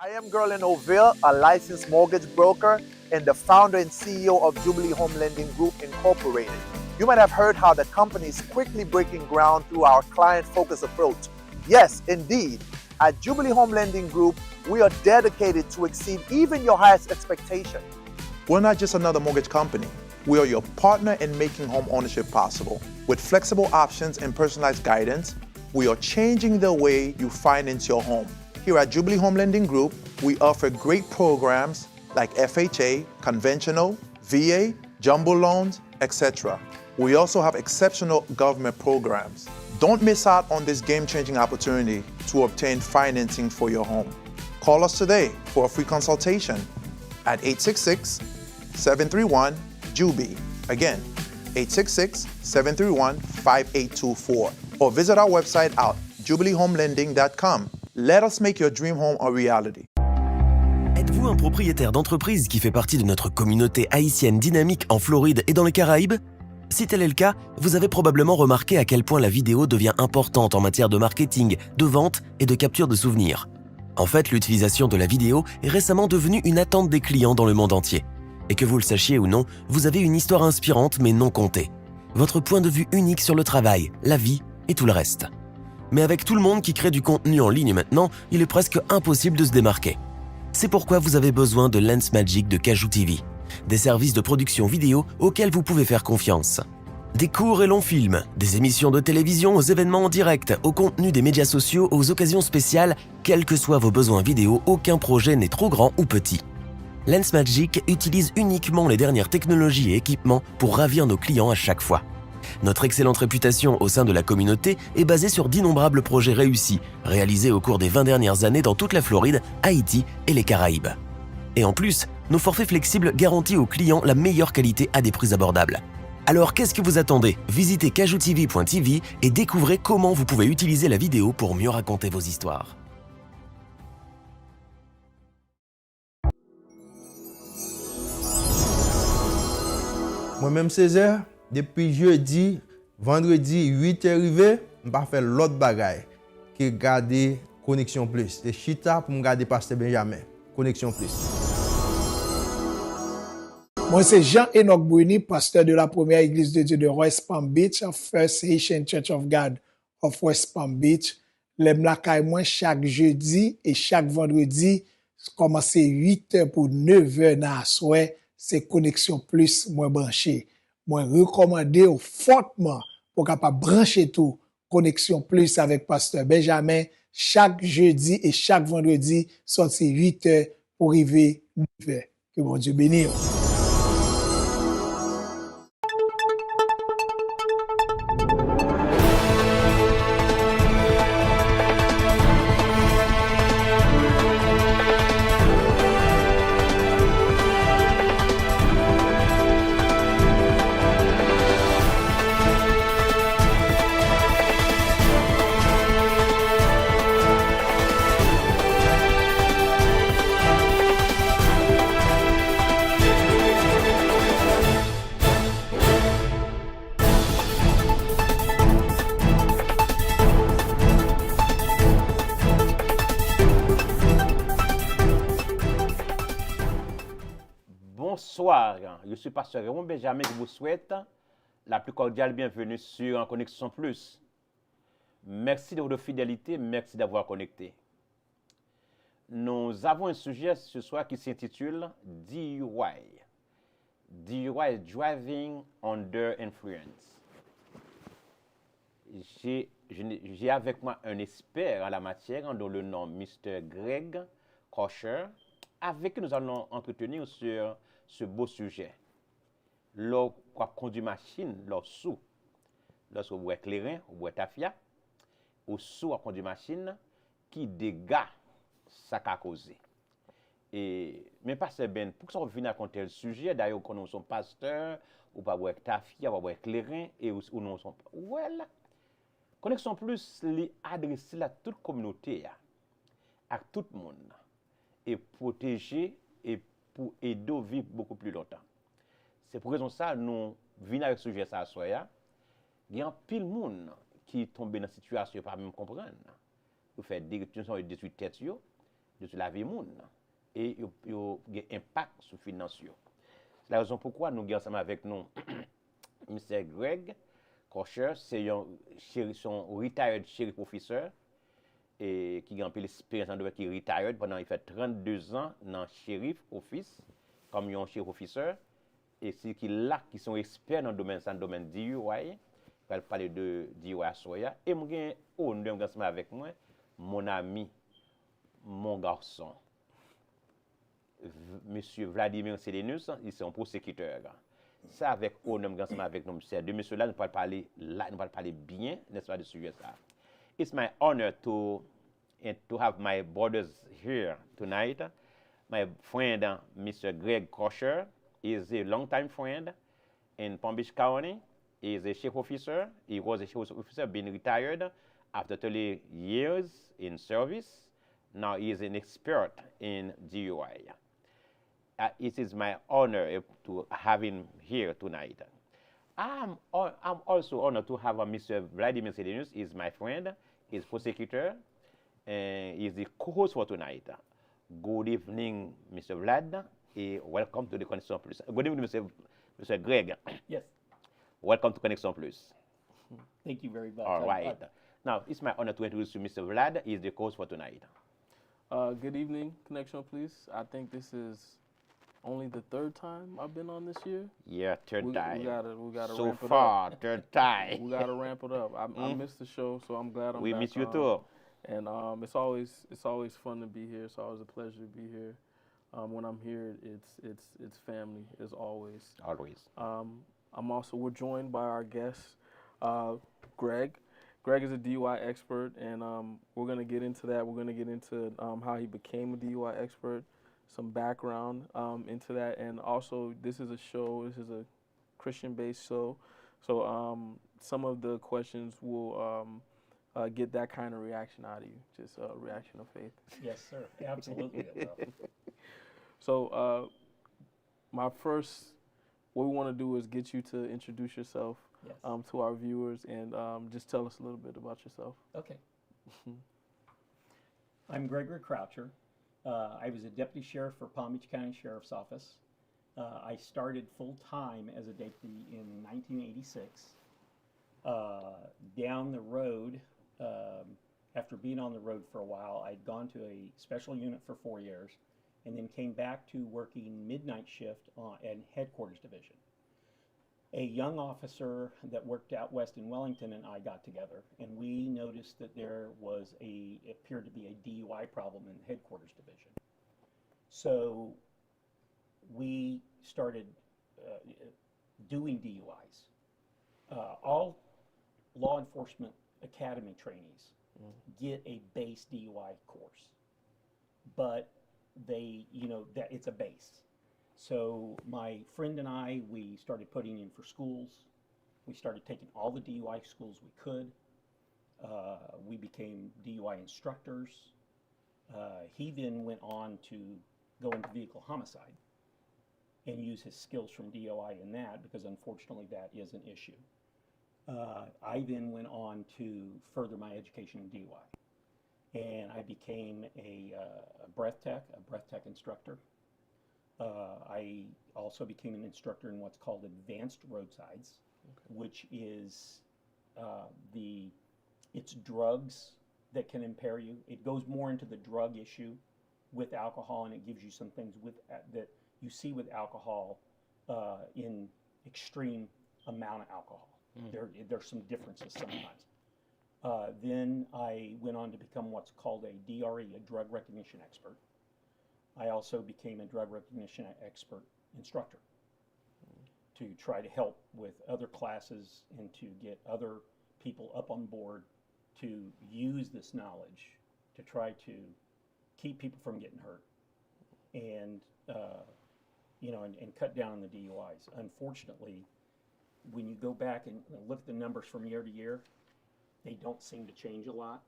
I am Gerlin Oville, a licensed mortgage broker and the founder and CEO of Jubilee Home Lending Group Incorporated. You might have heard how the company is quickly breaking ground through our client-focused approach. Yes, indeed. At Jubilee Home Lending Group, we are dedicated to exceed even your highest expectation. We're not just another mortgage company. We are your partner in making home ownership possible. With flexible options and personalized guidance, we are changing the way you finance your home. Here at Jubilee Home Lending Group, we offer great programs like FHA, conventional, VA, jumbo loans, etc. We also have exceptional government programs. Don't miss out on this game-changing opportunity to obtain financing for your home. Call us today for a free consultation at 866-731-JUBI. Again, 866-731-5824. Or visit our website at jubileehomelending.com. Let us make your dream home a reality. Êtes-vous un propriétaire d'entreprise qui fait partie de notre communauté haïtienne dynamique en Floride et dans les Caraïbes? Si tel est le cas, vous avez probablement remarqué à quel point la vidéo devient importante en matière de marketing, de vente et de capture de souvenirs. En fait, l'utilisation de la vidéo est récemment devenue une attente des clients dans le monde entier. Et que vous le sachiez ou non, vous avez une histoire inspirante mais non contée. Votre point de vue unique sur le travail, la vie et tout le reste. Mais avec tout le monde qui crée du contenu en ligne maintenant, il est presque impossible de se démarquer. C'est pourquoi vous avez besoin de Lensmagic de KajouTV, des services de production vidéo auxquels vous pouvez faire confiance. Des courts et longs films, des émissions de télévision aux événements en direct, au contenu des médias sociaux, aux occasions spéciales, quels que soient vos besoins vidéo, aucun projet n'est trop grand ou petit. Lensmagic utilise uniquement les dernières technologies et équipements pour ravir nos clients à chaque fois. Notre excellente réputation au sein de la communauté est basée sur d'innombrables projets réussis, réalisés au cours des 20 dernières années dans toute la Floride, Haïti et les Caraïbes. Et en plus, nos forfaits flexibles garantissent aux clients la meilleure qualité à des prix abordables. Alors qu'est-ce que vous attendez? Visitez KajouTV.tv et découvrez comment vous pouvez utiliser la vidéo pour mieux raconter vos histoires. Moi-même, Césaire, depuis jeudi, vendredi, 8 h arrivé, je vais faire l'autre bagaille qui est garder Connexion Plus. C'est Chita pour me garder Pasteur Benjamin. Connexion Plus. Moi, c'est Jean-Enoch Bruni, pasteur de la première église de Dieu de West Palm Beach, First Haitian Church of God of West Palm Beach. L'aime la caille moi chaque jeudi et chaque vendredi, commencer 8 h pour 9 h dans la soirée, c'est Connexion Plus, moi branché. Moi recommander fortement pour capable brancher tout Connexion Plus avec pasteur Benjamin chaque jeudi et chaque vendredi, sorti 8 h pour arriver 9 h. Que bon Dieu bénisse. Bonsoir, je suis pasteur Raymond Benjamin qui vous souhaite la plus cordiale bienvenue sur Connexion Plus. Merci de votre fidélité, merci d'avoir connecté. Nous avons un sujet ce soir qui s'intitule DUI. DUI, Driving Under Influence. J'ai avec moi un expert en la matière dont le nom Mr. Gregory Croucher, avec qui nous allons entretenir sur ce beau sujet. Lorsqu'on conduit machine, lorsque vous êtes éclairé, vous êtes tafia, ou sous conduit machine, qui dégâts ça a causé. Et mais pas c'est bien, pour que ça vienne à raconter le sujet, d'ailleurs quand nous sommes pasteurs, ou pas être tafia, ou être éclairé, et ou nous sommes voilà. Connexion Plus les adresser à toute communauté, à tout le monde, et protéger et pour aider à vivre beaucoup plus longtemps. C'est pour raison ça nous venons avec ce sujet ça soya. Il y a pile monde qui tombe dans cette situation pas même comprendre. Vous faites des détruire tête yo de se laver moun. Et il y a un impact sur les finances. C'est la raison pourquoi nous sommes ensemble avec nous, M. Greg Croucher, c'est son retired sheriff officer, et qui a un peu l'expérience en qui est retired pendant il fait 32 ans dans le sheriff office, comme un sheriff officer, et c'est qui là qui sont experts dans le domaine DUI, va parler de DUI à Soya, et moi j'ai honneur ensemble avec moi, mon ami, mon garçon, Monsieur Vladimir Selenus, il est un prosécuteur. Ça avec honneur ensemble avec nous, ces deux messieurs là, nous parlons parler bien, n'est-ce pas, de sujet ça. It's my honor to have my brothers here tonight. My friend, Mr. Greg Croucher, is a longtime friend in Palm Beach County. He is a chief officer. He was a chief officer, been retired after 30 years in service. Now he is an expert in DUI. It is my honor to have him here tonight. I'm also honored to have Mr. Vladimir Selenus. He's my friend. He's prosecutor. And he's the co-host for tonight. Good evening, Mr. Vlad. Welcome to the KONEKSYON Plus. Good evening, Mr. Greg. Yes. Welcome to KONEKSYON Plus. Thank you very much. All right. Now, it's my honor to introduce you, Mr. Vlad. He's the co-host for tonight. Good evening, KONEKSYON Plus. I think this is only the third time I've been on this year. Yeah, third time. We gotta so ramp it far, up. third time. We gotta ramp it up. I missed the show, so I'm glad I'm We back miss you on. too. And it's always fun to be here. It's always a pleasure to be here. When I'm here, it's family as always. Always. We're joined by our guest, Greg. Greg is a DUI expert, and we're gonna get into that. We're gonna get into how he became a DUI expert, some background into that, and also this is a Christian-based show, so some of the questions will get that kind of reaction out of you, just a reaction of faith. Yes, sir. Absolutely. It will. So what we want to do is get you to introduce yourself Yes. to our viewers and just tell us a little bit about yourself. Okay. I'm Gregory Croucher. I was a deputy sheriff for Palm Beach County Sheriff's Office. I started full-time as a deputy in 1986. Down the road, after being on the road for a while, I'd gone to a special unit for 4 years and then came back to working midnight shift in headquarters division. A young officer that worked out west in Wellington and I got together, and we noticed that there appeared to be a DUI problem in the headquarters division. So we started doing DUIs. All law enforcement academy trainees get a base DUI course, but that it's a base. So my friend and I, we started putting in for schools. We started taking all the DUI schools we could. We became DUI instructors. He then went on to go into vehicle homicide and use his skills from DUI in that, because unfortunately that is an issue. I then went on to further my education in DUI. And I became a breath tech instructor. I also became an instructor in what's called advanced roadsides, which is it's drugs that can impair you. It goes more into the drug issue with alcohol, and it gives you some things that you see with alcohol in extreme amount of alcohol. There's some differences sometimes. Then I went on to become what's called a DRE, a drug recognition expert. I also became a drug recognition expert instructor to try to help with other classes and to get other people up on board to use this knowledge to try to keep people from getting hurt and and cut down on the DUIs. Unfortunately, when you go back and look at the numbers from year to year, they don't seem to change a lot.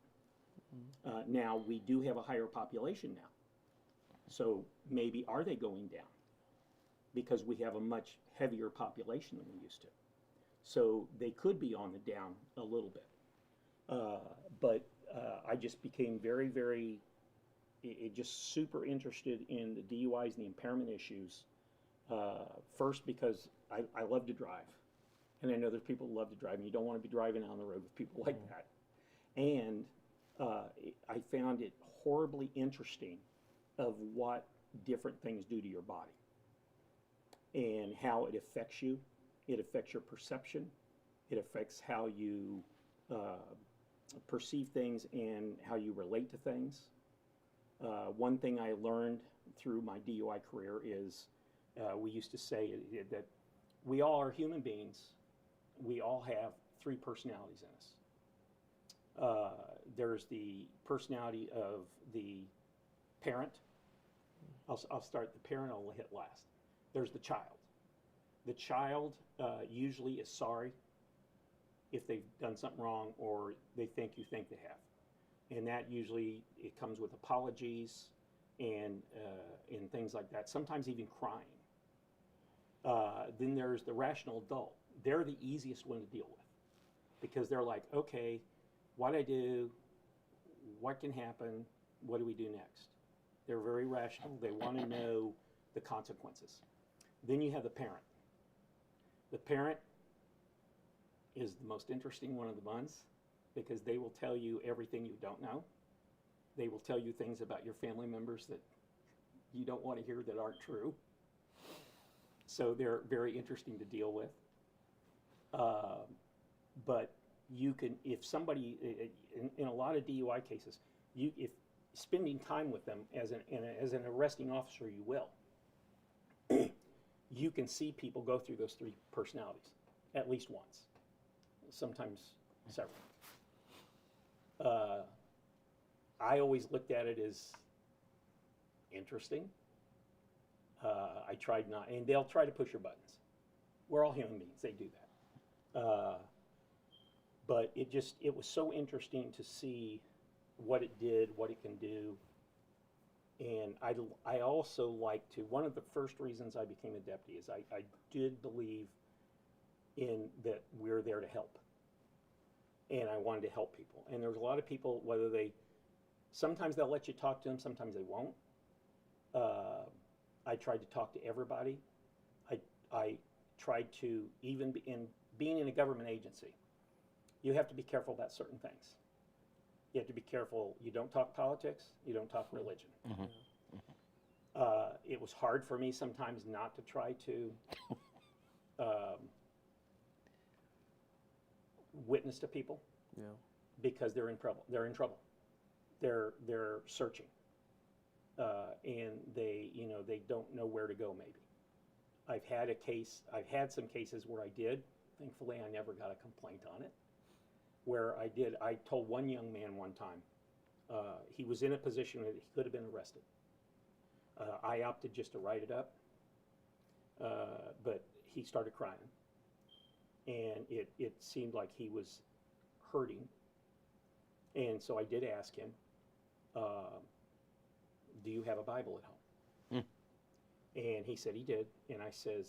Now, we do have a higher population now. So maybe are they going down? Because we have a much heavier population than we used to. So they could be on the down a little bit. But I just became very, very just super interested in the DUIs and the impairment issues. First, because I love to drive. And I know there's people who love to drive, and you don't want to be driving on the road with people like that. And I found it horribly interesting of what different things do to your body and how it affects you. It affects your perception. It affects how you perceive things and how you relate to things. One thing I learned through my DUI career is we used to say that we all are human beings. We all have 3 personalities in us. There's the personality of the parent. I'll start the parent, I'll hit last. There's the child. The child usually is sorry if they've done something wrong or they think you think they have. And that usually, it comes with apologies and things like that, sometimes even crying. Then there's the rational adult. They're the easiest one to deal with because they're like, okay, what'd I do? What can happen? What do we do next? They're very rational. They want to know the consequences. Then you have the parent. The parent is the most interesting one of the bunch because they will tell you everything you don't know. They will tell you things about your family members that you don't want to hear that aren't true. So they're very interesting to deal with. But you can, if somebody, in a lot of DUI cases, if spending time with them as an arresting officer, you will. You can see people go through those 3 personalities at least once, sometimes several. I always looked at it as interesting. I tried not, and they'll try to push your buttons. We're all human beings, they do that. But it was so interesting to see what it did, what it can do. And I also like to, one of the first reasons I became a deputy is I did believe in that we're there to help. And I wanted to help people. And there's a lot of people, sometimes they'll let you talk to them, sometimes they won't. I tried to talk to everybody. I tried to, even being in a government agency, you have to be careful about certain things. You have to be careful. You don't talk politics. You don't talk religion. It was hard for me sometimes not to try to witness to people because they're in trouble. They're in trouble. They're searching, and they don't know where to go. Maybe I've had some cases where I did. Thankfully, I never got a complaint on it. Where I told one young man one time, he was in a position that he could have been arrested. I opted just to write it up, but he started crying. And it seemed like he was hurting. And so I did ask him, do you have a Bible at home? And he said he did. And I said,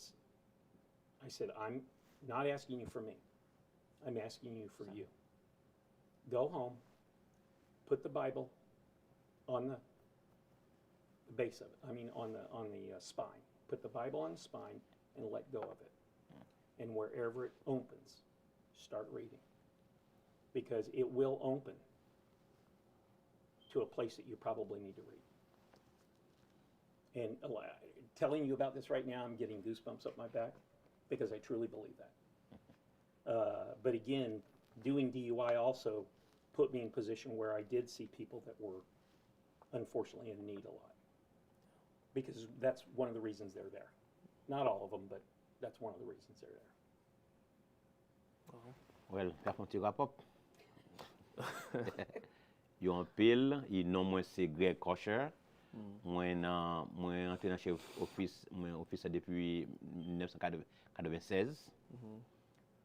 I'm not asking you for me. I'm asking you for you. Go home, put the Bible on the base of it. I mean, on the spine. Put the Bible on the spine and let go of it. And wherever it opens, start reading. Because it will open to a place that you probably need to read. And telling you about this right now, I'm getting goosebumps up my back because I truly believe that. But again, doing DUI also put me in a position where I did see people that were unfortunately in need a lot. Because that's one of the reasons they're there. Not all of them, but that's one of the reasons they're there. Well, faire un petit rapport. Yo en pile, et non moi c'est Gregory Croucher. Moi entré dans chef office depuis 1996.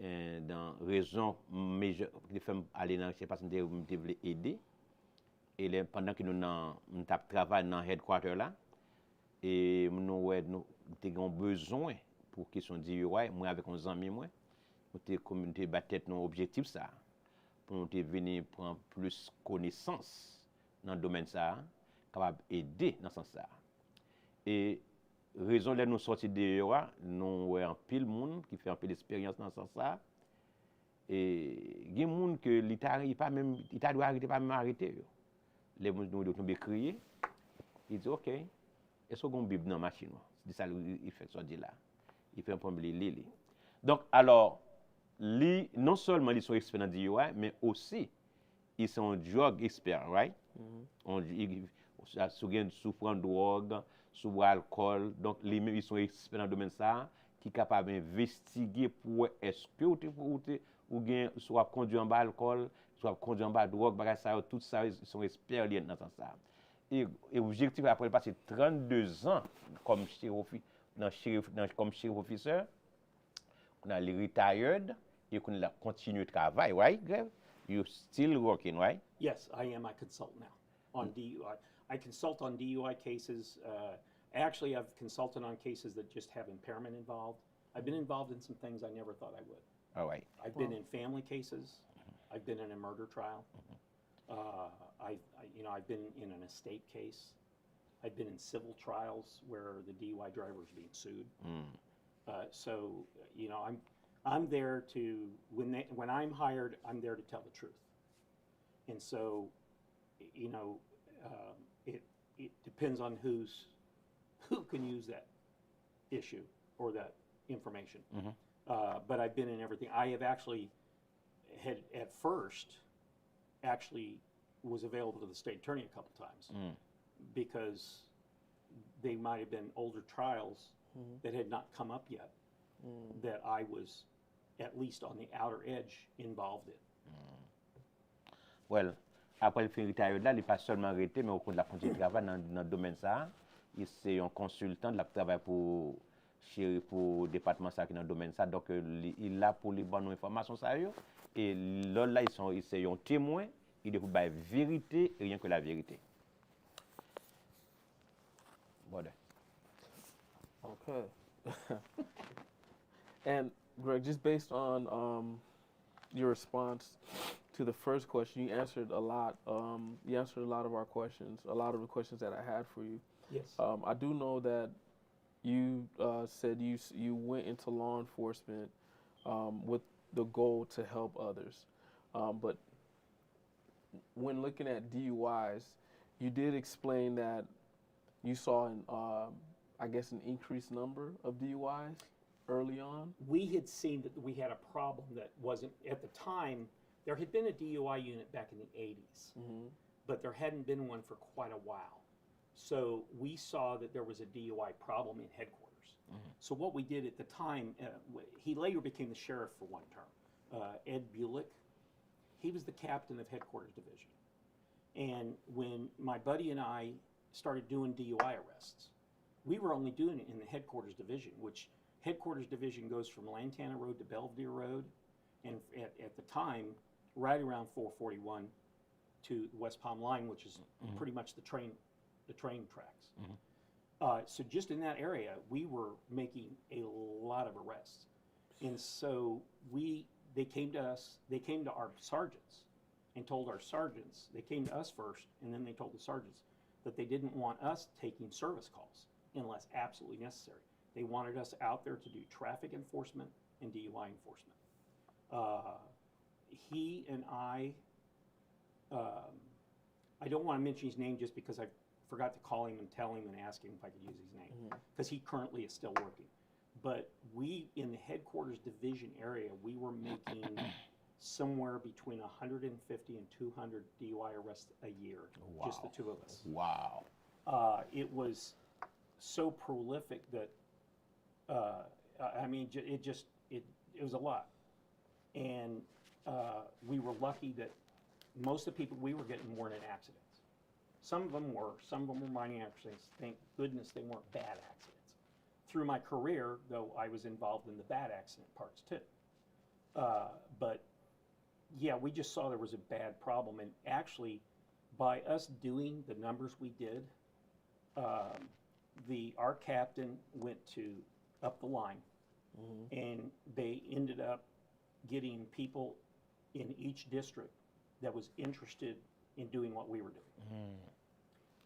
Et dans raison majeure de faire aller dans chez patient de me aider. Et pendant que nous travaillons dans headquarter là et nous avons besoin pour question DUI, moi avec un ami moi, nous communauté battre nos objectifs ça pour nous venir prendre plus connaissance dans le domaine ça capable d'aider dans ce sens-là. Et raison de nous sortir dehors, nous avons un pile monde qui fait un peu d'expérience dans ce sens-là. Et il y a des gens que l'État pas même, l'État doit arrêter, pas même arrêter. Les gens nous doivent crier. Il dit, OK, est-ce qu'on a une Bible dans la machine? C'est ça qu'il fait ça là. Il fait un problème de donc, alors, non seulement ils sont experts dans DUI, mais aussi, ils sont drug experts, right? Sous prendre drogue, sous alcool, donc ils sont experts dans le domaine ça, qui sont capables d'investiguer pour est-ce que ou bien soit conduit en bas alcool, soit conduit en bas drogue, tout ça, ils sont experts dans ça. Et l'objectif après passer 32 ans comme comme sheriff officer, on a les retired et qu'on a continué de travailler, right, Greg? You're still working, right? Yes, I am. I consult now on DUI. I consult on DUI cases. Actually, I've consulted on cases that just have impairment involved. I've been involved in some things I never thought I would. All right. I've been in family cases. I've been in a murder trial. I've been in an estate case. I've been in civil trials where the DUI driver is being sued. So, I'm there to when I'm hired, I'm there to tell the truth. And so, it depends on who can use that issue or that information. But I've been in everything. I have actually had at first was available to the state attorney a couple times because they might have been older trials that had not come up yet that I was at least on the outer edge involved in. Well, après le retire là, il n'est pas seulement arrêté, mais au cours de la continuité de travail dans le domaine ça, c'est un consultant de travail pour le département ça qui dans le domaine ça, donc il est là pour les bonnes informations ça et là ils sont un témoin, il doit dire vérité et rien que la vérité. Voilà. Okay. And Greg, just based on your response to the first question, you answered a lot. You answered a lot of our questions, a lot of the questions that I had for you. Yes. I do know that you said you went into law enforcement with the goal to help others, but when looking at DUIs, you did explain that you saw an increased number of DUIs early on. We had seen that we had a problem that wasn't, at the time, there had been a DUI unit back in the 80s, but there hadn't been one for quite a while. So we saw that there was a DUI problem in headquarters. So what we did at the time, he later became the sheriff for one term, Ed Bulick. He was the captain of headquarters division. And when my buddy and I started doing DUI arrests, we were only doing it in the headquarters division, which headquarters division goes from Lantana Road to Belvedere Road, and at the time, right around 441 to West Palm Line, which is pretty much the train tracks. So just in that area, we were making a lot of arrests. And so they came to us, they came to our sergeants and told our sergeants, they came to us first, and then they told the sergeants that they didn't want us taking service calls unless absolutely necessary. They wanted us out there to do traffic enforcement and DUI enforcement. He and I don't want to mention his name just because I forgot to call him and tell him and ask him if I could use his name, because he currently is still working. But we, in the headquarters division area, we were making somewhere between 150 and 200 DUI arrests a year, just the two of us. Wow. It was so prolific that, it was a lot. And we were lucky that most of the people we were getting weren't in accidents. Some of them were minor accidents. Thank goodness they weren't bad accidents. Through my career, though, I was involved in the bad accident parts too. But yeah, we just saw there was a bad problem. And actually, by us doing the numbers we did, our captain went up the line, and they ended up getting people in each district that was interested in doing what we were doing.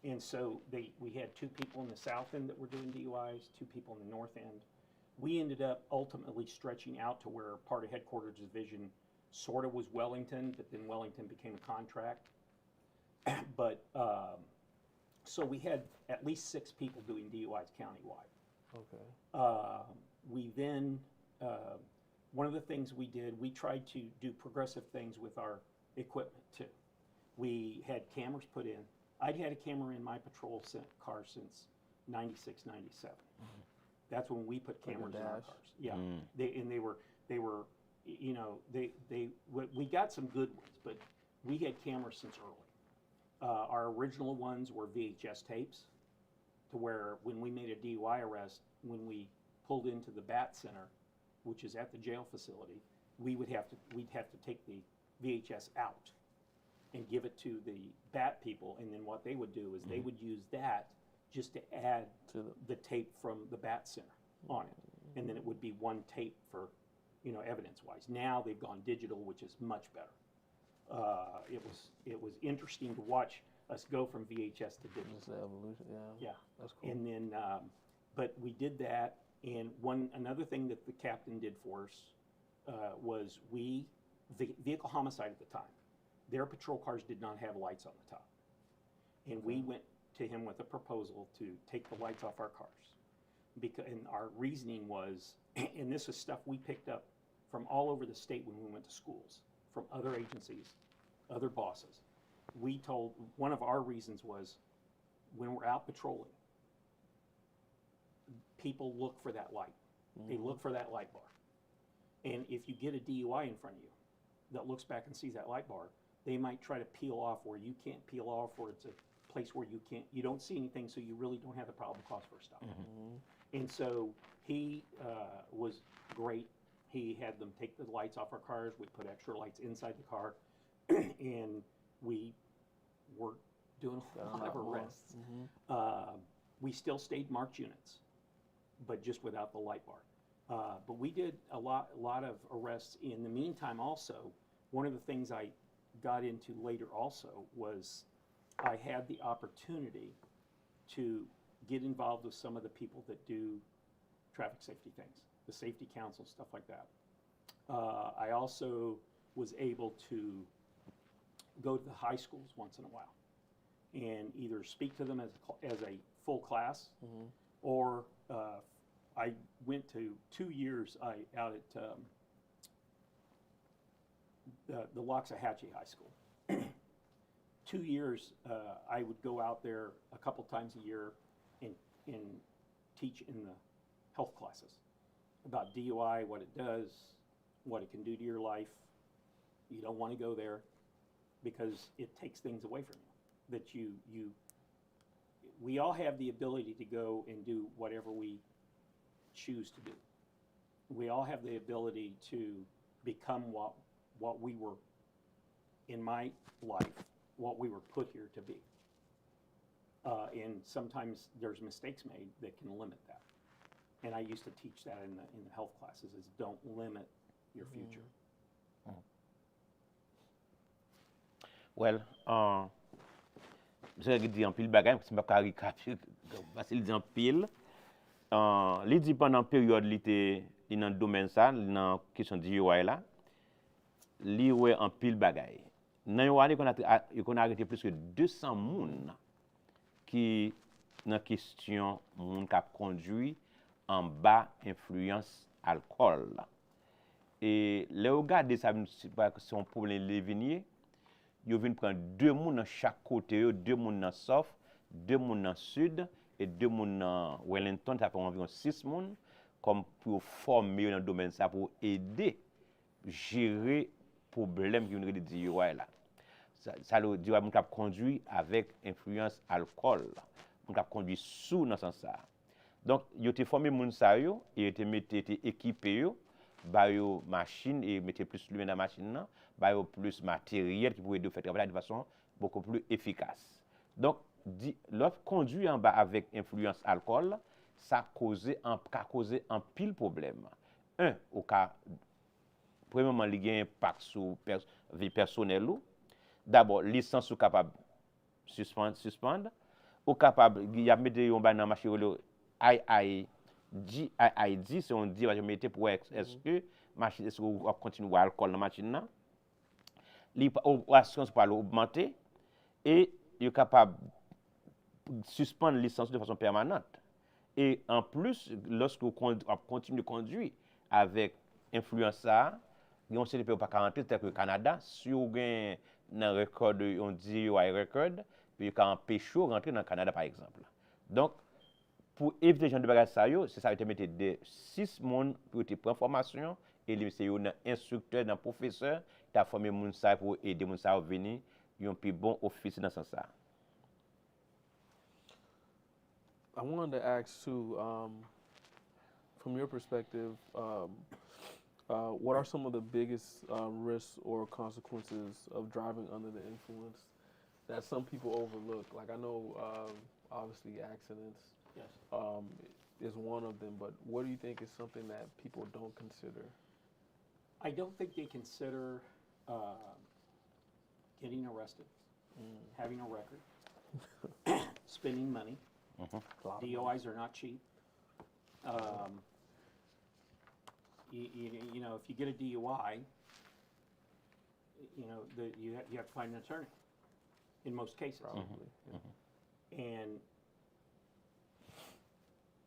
And so we had 2 people in the south end that were doing DUIs, 2 people in the north end. We ended up ultimately stretching out to where part of headquarters division sort of was Wellington, but then Wellington became a contract. But so we had at least 6 people doing DUIs countywide. Okay. We then, one of the things we did, we tried to do progressive things with our equipment too. We had cameras put in. I'd had a camera in my patrol car since 96, 97. That's when we put cameras in our cars. Yeah, they were, you know, we got some good ones, but we had cameras since early. Our original ones were VHS tapes, to where when we made a DUI arrest, when we pulled into the BAT Center, which is at the jail facility, we'd have to take the VHS out and give it to the BAT people, and then what they would do is they would use that just to add to the tape from the BAT Center on it, and then it would be one tape for, you know, evidence-wise. Now they've gone digital, which is much better. It was interesting to watch us go from VHS to digital. It's the evolution, yeah. Yeah, That's cool. and then, but we did that, and another thing that the captain did for us was vehicle homicide at the time. Their patrol cars did not have lights on the top, and we went to him with a proposal to take the lights off our cars. And our reasoning was, and this is stuff we picked up from all over the state when we went to schools, from other agencies, other bosses. One of our reasons was, when we're out patrolling, people look for that light. They look for that light bar. And if you get a DUI in front of you that looks back and sees that light bar, they might try to peel off where you can't peel off, or it's a place where you don't see anything, so you really don't have the probable cause for a stop. And so he was great. He had them take the lights off our cars. We put extra lights inside the car, and we were doing a lot of arrests. We still stayed marked units, but just without the light bar. But we did a lot of arrests. In the meantime, also, one of the things I got into later also was I had the opportunity to get involved with some of the people that do traffic safety things, the safety council, stuff like that. I also was able to go to the high schools once in a while and either speak to them as a full class, or I went to 2 years out at the Loxahatchee High School. 2 years, I would go out there a couple times a year and teach in the health classes about DUI, what it does, what it can do to your life. You don't want to go there because it takes things away from you. That we all have the ability to go and do whatever we choose to do. We all have the ability to become what we were, in my life, what we were put here to be. And sometimes there's mistakes made that can limit that. And I used to teach that in the health classes, is don't limit your future. Well, je dis en pile bagay, parce que je ne peux pas parce qu'il dit en pile. Il dit pendant période il était dans le domaine ça, dans question de DUI là, il ouais en pile bagay. Dans une année qu'on a arrêté plus que 200 moun qui dans question moun qui a conduit en bas influence alcool. Et les regarder ça c'est un problème lévinier. Yo vinn prendre 2 moun dans chaque côté, 2 moun dans South, 2 moun dans Sud et 2 moun dans Wellington, ça fait environ 6 moun comme pour former dans le domaine ça pour aider gérer problème qui vient de DUI là. Ça le DUI moun k'ap conduit avec influence alcool. Moun k'ap conduit sous dans sens ça. Donc yo te formé moun ça yo et te équipé yo ba yo machine et mettez plus lumière dans machine là, ba yo plus matériel qui pouvait de faire travailler de façon beaucoup plus efficace. Donc l'autre conduit en bas avec influence alcool, ça causer un pile problème. Un, au cas premièrement il y a un impact sur vie personnelle ou d'abord licence ou capable suspendre. ou capable, il y a mis un ban dans machine IID, si on dit, je mettais pour est-ce que machine, est-ce qu'on va continuer à alcool dans la machine là, l'assurance peut augmenter et il est capable de suspendre la licence de façon permanente. Et en plus, lorsque vous continuez de conduire avec influence ça, il y a un pays pas 40 tel que le Canada, si vous avez un record, on dit DUI record, puis vous empêcher de rentrer dans le Canada par exemple. Donc, pour éviter les gens de bagages ça, c'est ça qui mettre de 6 personnes pour te prendre formation et c'est un instructeur, un professeur qui a formé les gens pour aider les gens à venir, ils ont un plus bon office dans ce sens. I wanted to ask too, from your perspective, what are some of the biggest risks or consequences of driving under the influence that some people overlook? Like I know, obviously, accidents is one of them, but what do you think is something that people don't consider? I don't think they consider getting arrested, having a record, spending money. DUIs are not cheap. You know, if you get a DUI, you know, you have to find an attorney in most cases. Probably. And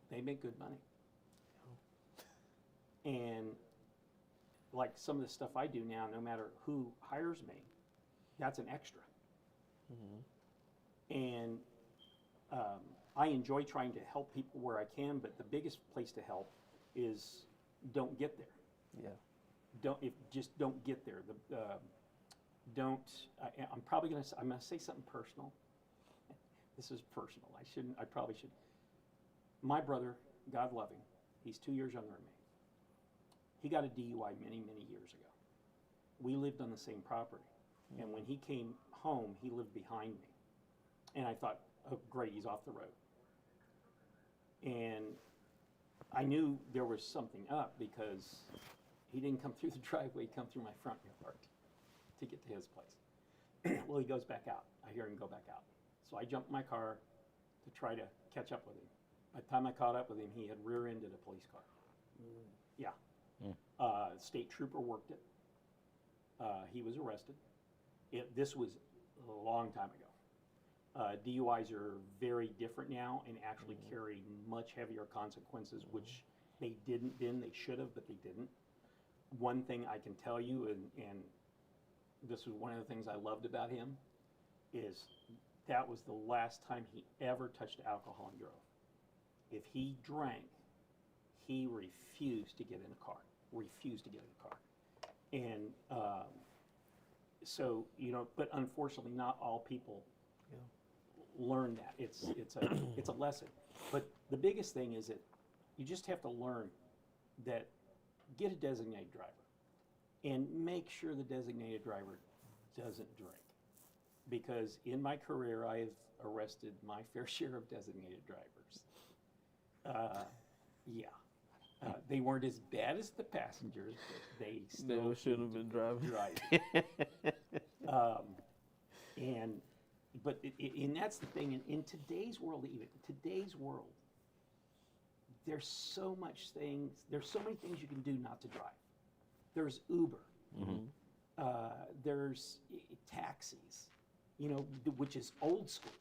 they make good money. And like some of the stuff I do now, no matter who hires me, that's an extra. And I enjoy trying to help people where I can, but the biggest place to help is don't get there. Just don't get there. I'm probably I'm gonna say something personal. This is personal. I probably should. My brother, God love him, he's 2 years younger than me. He got a DUI many, many years ago. We lived on the same property. And when he came home, he lived behind me. And I thought, oh, great, he's off the road. And I knew there was something up because he didn't come through the driveway, he come through my front yard to get to his place. Well, he goes back out. I hear him go back out. So I jumped in my car to try to catch up with him. By the time I caught up with him, he had rear-ended a police car. Yeah. State trooper worked it. He was arrested. This was a long time ago. DUIs are very different now and actually carry much heavier consequences, which they didn't then. They should have, but they didn't. One thing I can tell you, and this was one of the things I loved about him, is that was the last time he ever touched alcohol and drove. If he drank, he refused to get in a car. Refused to get in a car. And so, you know, but unfortunately not all people learn that. It's a lesson. But the biggest thing is that you just have to learn that get a designated driver and make sure the designated driver doesn't drink. Because in my career, I have arrested my fair share of designated drivers. They weren't as bad as the passengers, but they still shouldn't have been driving. And that's the thing. In today's world, there's so many things you can do not to drive. There's Uber. There's taxis, you know, which is old school.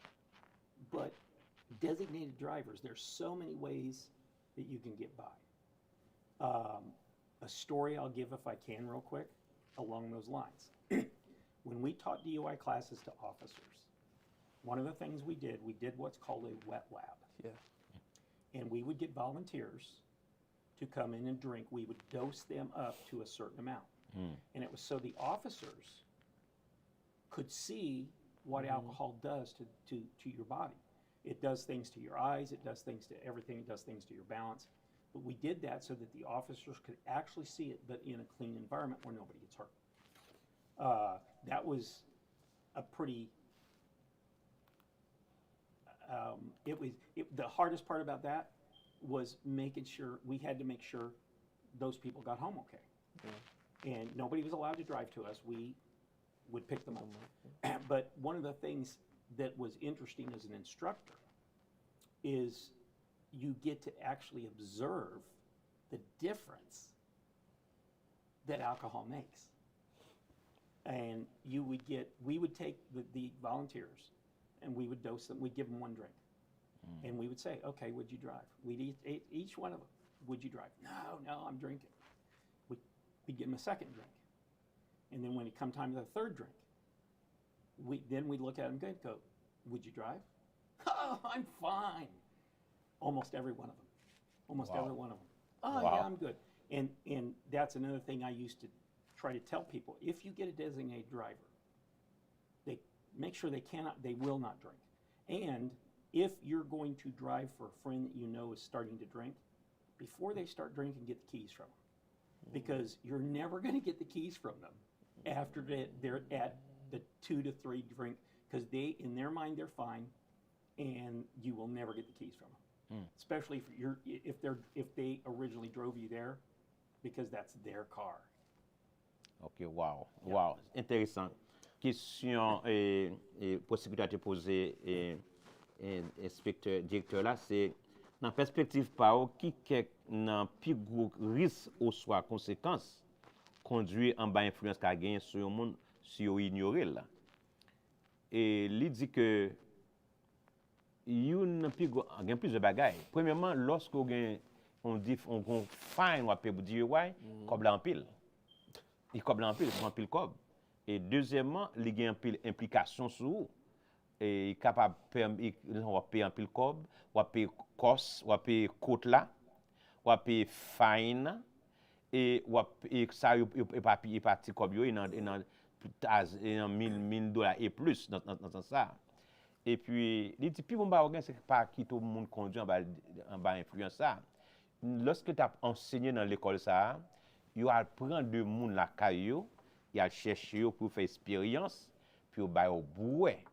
But designated drivers, there's so many ways that you can get by. A story I'll give if I can real quick along those lines. When we taught DUI classes to officers, one of the things we did what's called a wet lab. And we would get volunteers to come in and drink. We would dose them up to a certain amount. And it was so the officers could see what alcohol does to your body. It does things to your eyes, it does things to everything, it does things to your balance. But we did that so that the officers could actually see it, but in a clean environment where nobody gets hurt. That was a pretty, the hardest part about that was we had to make sure those people got home okay. And nobody was allowed to drive to us. We would pick them up. But one of the things that was interesting as an instructor is you get to actually observe the difference that alcohol makes. And we would take the volunteers and we would dose them, we'd give them one drink. And we would say, okay, would you drive? We'd each one of them, would you drive? No, I'm drinking. We'd give them a second drink. And then when it come time to the third drink, we'd look at them and go, would you drive? Oh, I'm fine. Almost every one of them. Almost every one of them. Oh, yeah, I'm good. And that's another thing I used to try to tell people. If you get a designated driver, they make sure they will not drink. And if you're going to drive for a friend that you know is starting to drink, before they start drinking, get the keys from them. Because you're never going to get the keys from them after they're at the 2 to 3 drink, because in their mind, they're fine, and you will never get the keys from them. Especially if they originally drove you there, because that's their car. Ok, wow. Intéressant. Question possibilité de poser inspecteur, directeur là, c'est dans perspective par qui nan plus gros risque ou soit conséquence conduit en bas influence qu'a gagné sur le monde si on ignore là. Et il dit que yon plus gain plus de bagaille. Premièrement, lorsque on dit on fine ou payer DUI, comme en pile. Il comme en pile, prend pile cob. Et deuxièmement, il gain pile implication sur vous. Et capable on va payer en pile cob, on va payer cost, on va payer cote là, on va payer fine et ça et parti cob yo dans $1,000 et plus dans ça. Et puis les petits bon ba c'est pas qui tout le monde conduit en bas influence ça. Lorsque tu as enseigné dans l'école ça, il a prendre de monde la caillou, il a chercher pour faire expérience, puis ba au boué.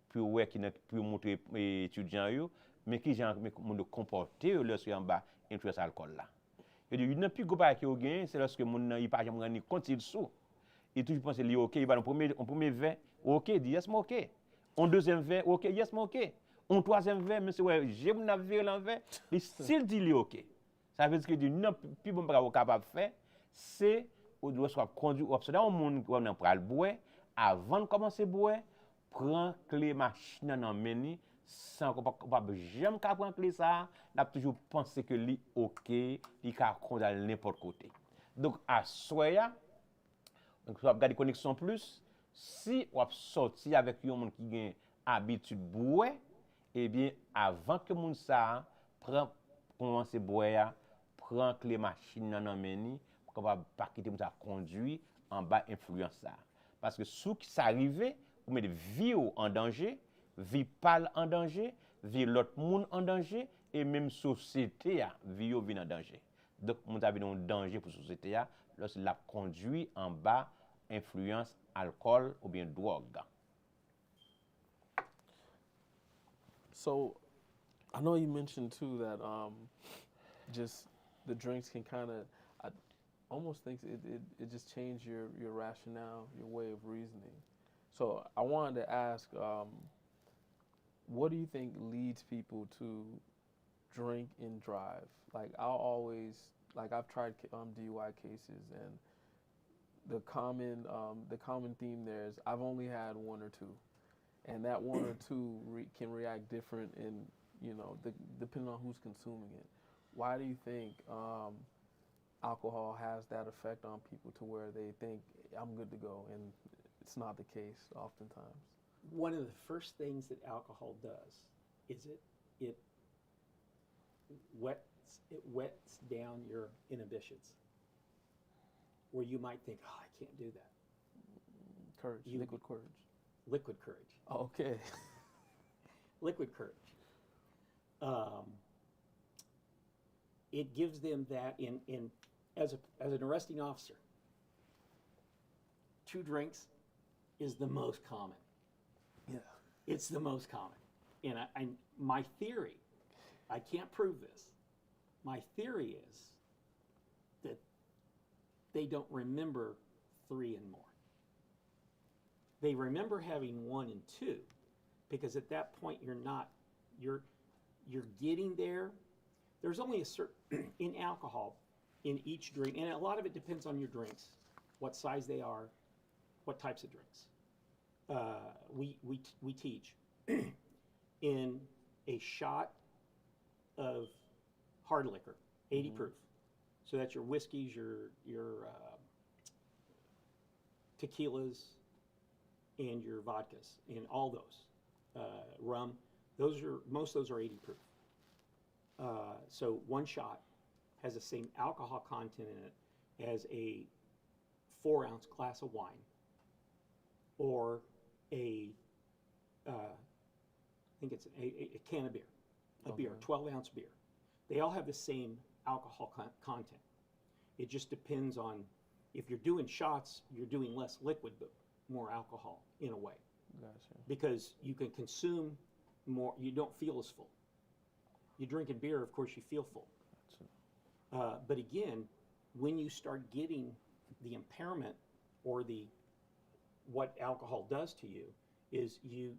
Pour ouais qui pour montrer étudiants yo mais qui genre monde comporter lorsque en bas influence alcool là. Et il n'a plus gros qui au gain c'est lorsque monde il pas jamais rendre compte il sous. Il toujours penser li OK, il va en premier verre, OK, dit yes moi OK. En deuxième verre, OK, yes moi OK. En troisième verre, monsieur ouais, j'ai mon avis l'envers, il s'il dit li OK. Ça veut dire que du non plus bon pas capable faire, c'est ou doit soit conduit observer un monde qu'on en pral boire avant de commencer boire. Prend clé machine dans meni sans pas jamais prendre clé ça n'a toujours pensé que li OK li ka conduire n'importe côté donc à soya donc on va regarder connexion plus si on sorti avec un monde qui gagne habitude boire et bien avant que monde ça prend commencer boire prend clé machine dans meni qu'on va pas quitter ça conduire en bas influence ça parce que sous qui ça arrivé ou mettre vie en danger, vie pâle en danger, vie l'autre monde en danger et même société a vie vient en danger. Donc on a un danger pour société a lorsqu'il la conduit en bas influence alcool ou bien drogue. So I know you mentioned too that just the drinks can kind of I almost think it just changed your rationale, your way of reasoning. So I wanted to ask, what do you think leads people to drink and drive? Like I've tried DUI cases, and the common theme there is I've only had one or two, and that one or two can react different in depending on who's consuming it. Why do you think alcohol has that effect on people to where they think I'm good to go and it's not the case oftentimes? One of the first things that alcohol does is it wets down your inhibitions, where you might think, oh, I can't do that. Courage, liquid courage. Liquid courage. Oh, okay. Liquid courage. It gives them that as an arresting officer. 2 drinks is the most common. Yeah. It's the most common. And my theory, I can't prove this, my theory is that they don't remember 3 and more. They remember having 1 and 2, because at that point you're you're getting there. There's only a certain, in alcohol, in each drink, and a lot of it depends on your drinks, what size they are, what types of drinks. We teach in a shot of hard liquor, 80 proof. So that's your whiskeys, your tequilas, and your vodkas, and all those, rum. Most of those are 80 proof. So one shot has the same alcohol content in it as a 4-ounce glass of wine, or I think it's a can of beer, beer, 12-ounce beer. They all have the same alcohol content. It just depends on, if you're doing shots, you're doing less liquid, but more alcohol in a way. Gotcha. Because you can consume more, you don't feel as full. You drinking beer, of course, you feel full. Gotcha. But again, when you start getting the impairment or what alcohol does to you, is you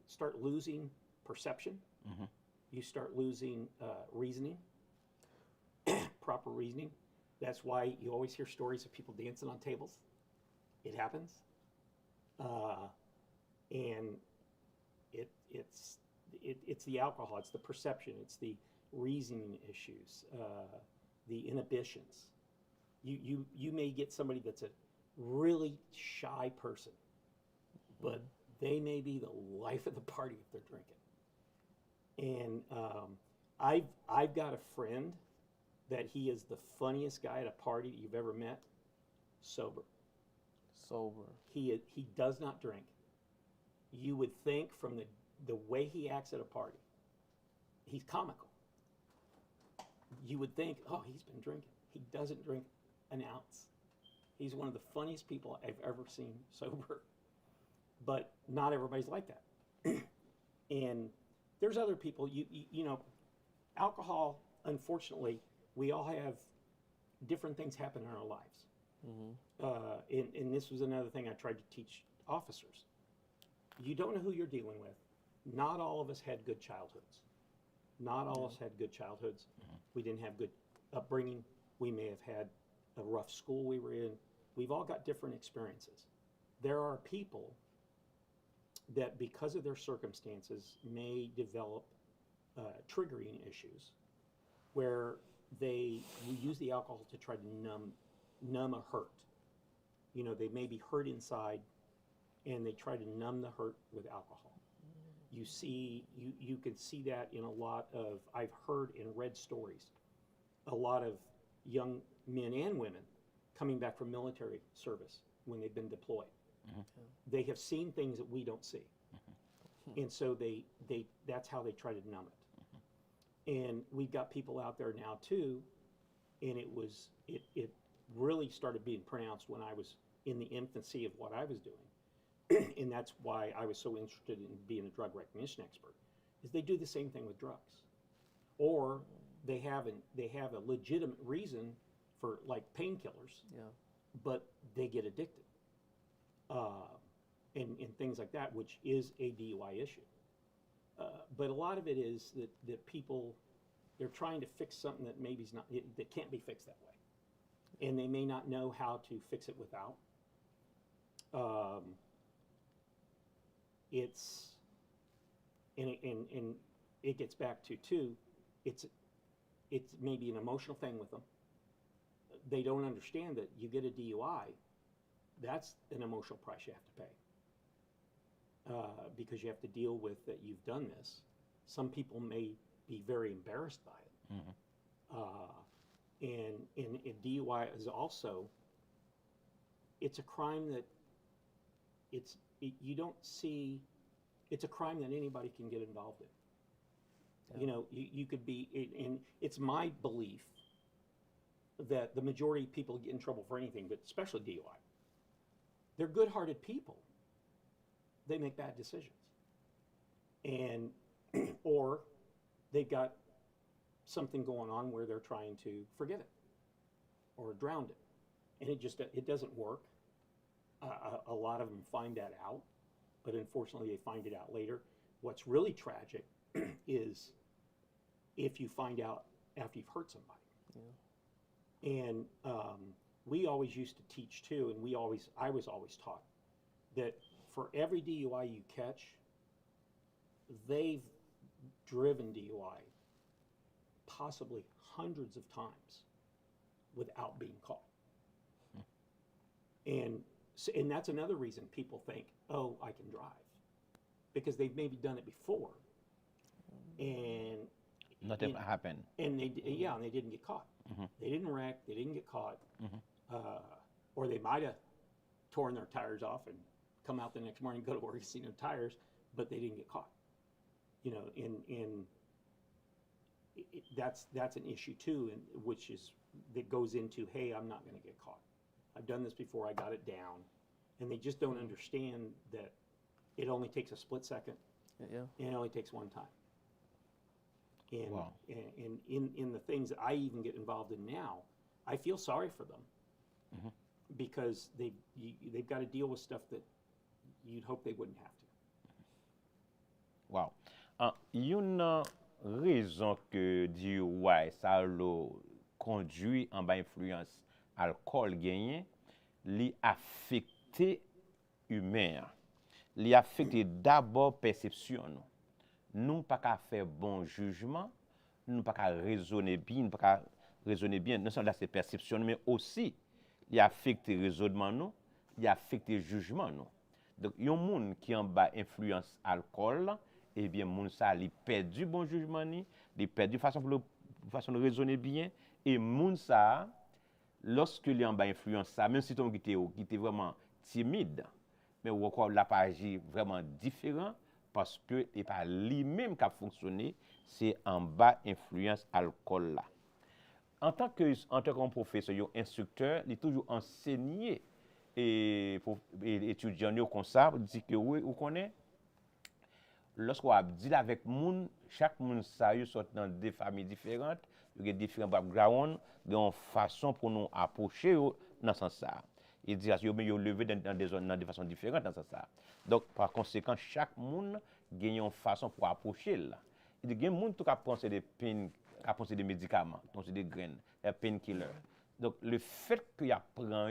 start losing perception. You start losing reasoning, proper reasoning. That's why you always hear stories of people dancing on tables. It happens. And it's the alcohol, it's the perception, it's the reasoning issues, the inhibitions. You may get somebody that's a really shy person, but they may be the life of the party if they're drinking. And I've got a friend that he is the funniest guy at a party that you've ever met, sober. Sober. He does not drink. You would think from the way he acts at a party, he's comical. You would think, oh, he's been drinking. He doesn't drink an ounce. He's one of the funniest people I've ever seen sober. But not everybody's like that. And there's other people, you know, alcohol, unfortunately, we all have different things happen in our lives. And this was another thing I tried to teach officers. You don't know who you're dealing with. Not all of us had good childhoods. Not all of us had good childhoods. We didn't have good upbringing. We may have had a rough school we were in. We've all got different experiences. There are people that, because of their circumstances, may develop triggering issues where we use the alcohol to try to numb a hurt. You know, they may be hurt inside, and they try to numb the hurt with alcohol. You can see that in a lot of, I've heard and read stories, a lot of young men and women coming back from military service when they've been deployed. They have seen things that we don't see. And so that's how they try to numb it. And we've got people out there now too, and it really started being pronounced when I was in the infancy of what I was doing. And that's why I was so interested in being a drug recognition expert, is they do the same thing with drugs. Or they have a legitimate reason for, like, painkillers, but they get addicted. And things like that, which is a DUI issue. But a lot of it is that people, they're trying to fix something that maybe that can't be fixed that way. And they may not know how to fix it without. And it gets back to too, it's maybe an emotional thing with them. They don't understand that you get a DUI, that's an emotional price you have to pay. Because you have to deal with that you've done this. Some people may be very embarrassed by it. And DUI is also, it's a crime that you don't see, it's a crime that anybody can get involved in. You know, you could be, and it's my belief that the majority of people get in trouble for anything, but especially DUI. They're good-hearted people. They make bad decisions. And, or they've got something going on where they're trying to forget it or drown it. And it doesn't work. A lot of them find that out, but unfortunately they find it out later. What's really tragic is if you find out after you've hurt somebody. And we always used to teach too, and I was always taught that for every DUI you catch, they've driven DUI possibly hundreds of times without being caught. And that's another reason people think, oh, I can drive, because they've maybe done it before, and Nothing happened. and they didn't get caught. They didn't wreck, they didn't get caught, or they might have torn their tires off and come out the next morning, go to work and see no tires, but they didn't get caught. You know, that's an issue too, which that goes into, hey, I'm not going to get caught. I've done this before, I got it down, and they just don't understand that it only takes a split second, and it only takes one time. And, Wow. and in the things that I even get involved in now, I feel sorry for them because they've got to deal with stuff that you'd hope they wouldn't have to. Wow. Une raison que DUI ça le conduit en bas influence alcool gagné, li affecté humain. Li affecté d'abord perception nous. Nous pas qu'à faire bon jugement, nous pas qu'à raisonner bien, non seulement c'est perception mais aussi il affecte raisonnement nous, il affecte jugement nous. Donc yon moun qui en bas influence alcool, eh bien moun ça li perdu bon jugement ni, li perdu façon de raisonner bien, et moun ça lorsque li en bas influence ça, même si ton qui était vraiment timide, mais ou encore la pas agi vraiment différent parce que c'est pas lui-même qui a fonctionné, c'est en bas influence alcool là. En tant que professeur, instructeur, il est toujours enseigné et pour étudiants comme ça, dit que oui, vous connaissez, lorsqu'on a dit avec moun, chaque moun ça y sort dans des familles différentes, il y a différents backgrounds, une façon pour nous approcher dans ce sens ça. Il dit que vous lever dans des zones de façon différente dans ce sens ça. Donc par conséquent, chaque moun gagne une façon pour approcher là. Il dit que moun tout cap penser des peines, à penser des médicaments, donc des graines, des painkillers. Donc le fait qu'il apprend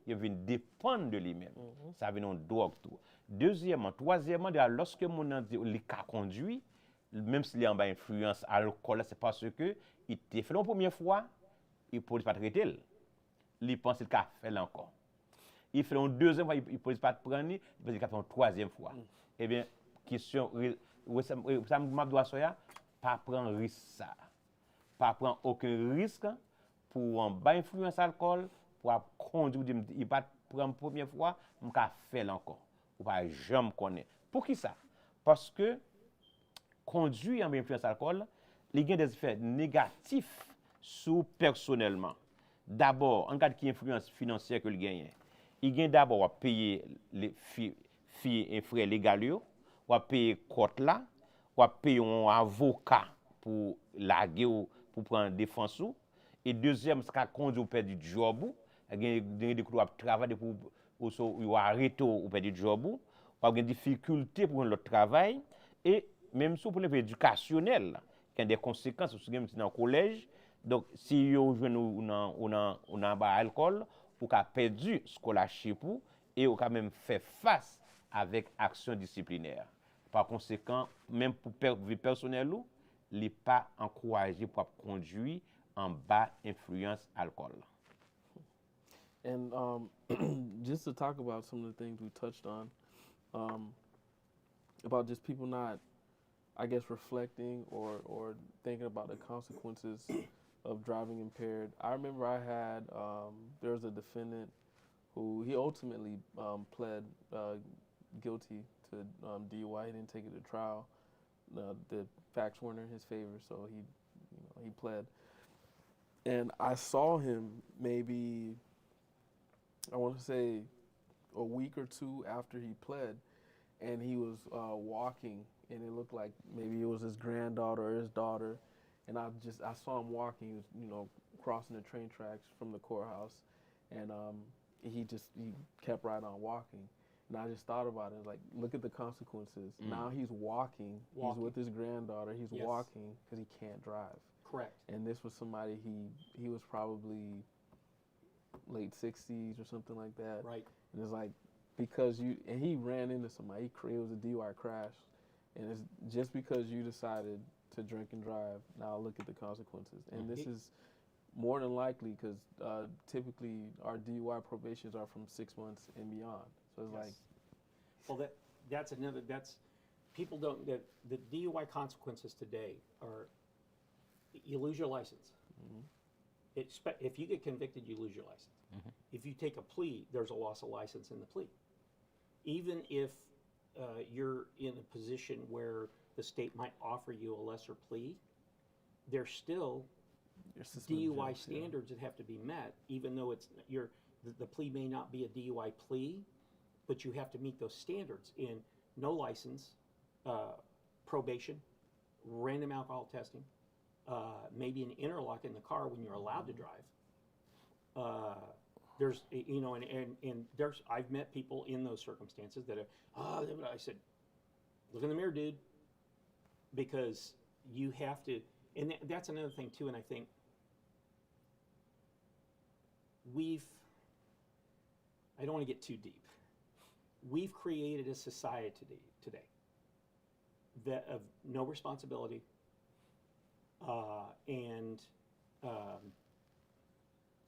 il vient dépendre de lui-même. Ça vient en drogue tout. Deuxièmement, troisièmement, lorsque mon il a conduit, même s'il est en bas influence alcool, c'est parce que il t'a fait la première fois, il ne peut pas traiter. Il pense qu'il a fait encore. Il fait une deuxième fois, il ne peut pas prendre, il pense qu'il a fait une troisième fois. Eh bien, question, ça m'a doit pas prendre risque ça. Pas prendre aucun risque pour en bas influence alcool, pour conduire, il va prendre la première fois, il va faire encore. Ou pas jamais connaître. Pour qui ça? Parce que conduire en bas influence alcool, il y a des effets négatifs sur personnellement. D'abord, en cas de influence financière que il gagne, il gagne d'abord à payer les filles et frères légaux, ou à payer cote là, ou à payer un avocat pour laguer ou pour prendre défense. Et deuxième, c'est qu'à conduire ou perdre du job, il y a des coups de travail pour arrêter ou perdre du job, ou il y a des difficultés pour le travail, et même sur le plan éducationnel, il y a des conséquences aussi dans le collège. Donc, si vous avez alcool, vous avez perdu scholarship et vous avez même fait face avec action disciplinaire. Par conséquent, même pour vie personnelle, il n'est pas encouragé pour conduire en bas influence alcool. And just to talk about some of the things we touched on, about just people not, I guess, reflecting or thinking about the consequences of driving impaired. I remember I had, there was a defendant who, he ultimately pled guilty to DUI. He didn't take it to trial. The facts weren't in his favor, so he pled. And I saw him maybe, I want to say a week or two after he pled, and he was walking, and it looked like maybe it was his granddaughter or his daughter, and I saw him walking, he was, crossing the train tracks from the courthouse, and he kept right on walking. And I just thought about it, like, look at the consequences. Now he's walking. He's with his granddaughter. He's Yes. walking because he can't drive. Correct. And this was somebody he was probably late 60s or something like that. Right. And it's like, and he ran into somebody. It was a DUI crash. And it's just because you decided to drink and drive, now look at the consequences. And this is more than likely because typically our DUI probations are from 6 months and beyond. So it's like, Well, people don't, the DUI consequences today are, you lose your license. If you get convicted, you lose your license. If you take a plea, there's a loss of license in the plea. Even if you're in a position where the state might offer you a lesser plea, there's still you're suspended DUI judge, yeah. standards that have to be met, even though the plea may not be a DUI plea, but you have to meet those standards in no license, probation, random alcohol testing, maybe an interlock in the car when you're allowed to drive. There's, and I've met people in those circumstances that I said, look in the mirror, dude, because you have to, and that's another thing too, and I think I don't want to get too deep. We've created a society today that of no responsibility and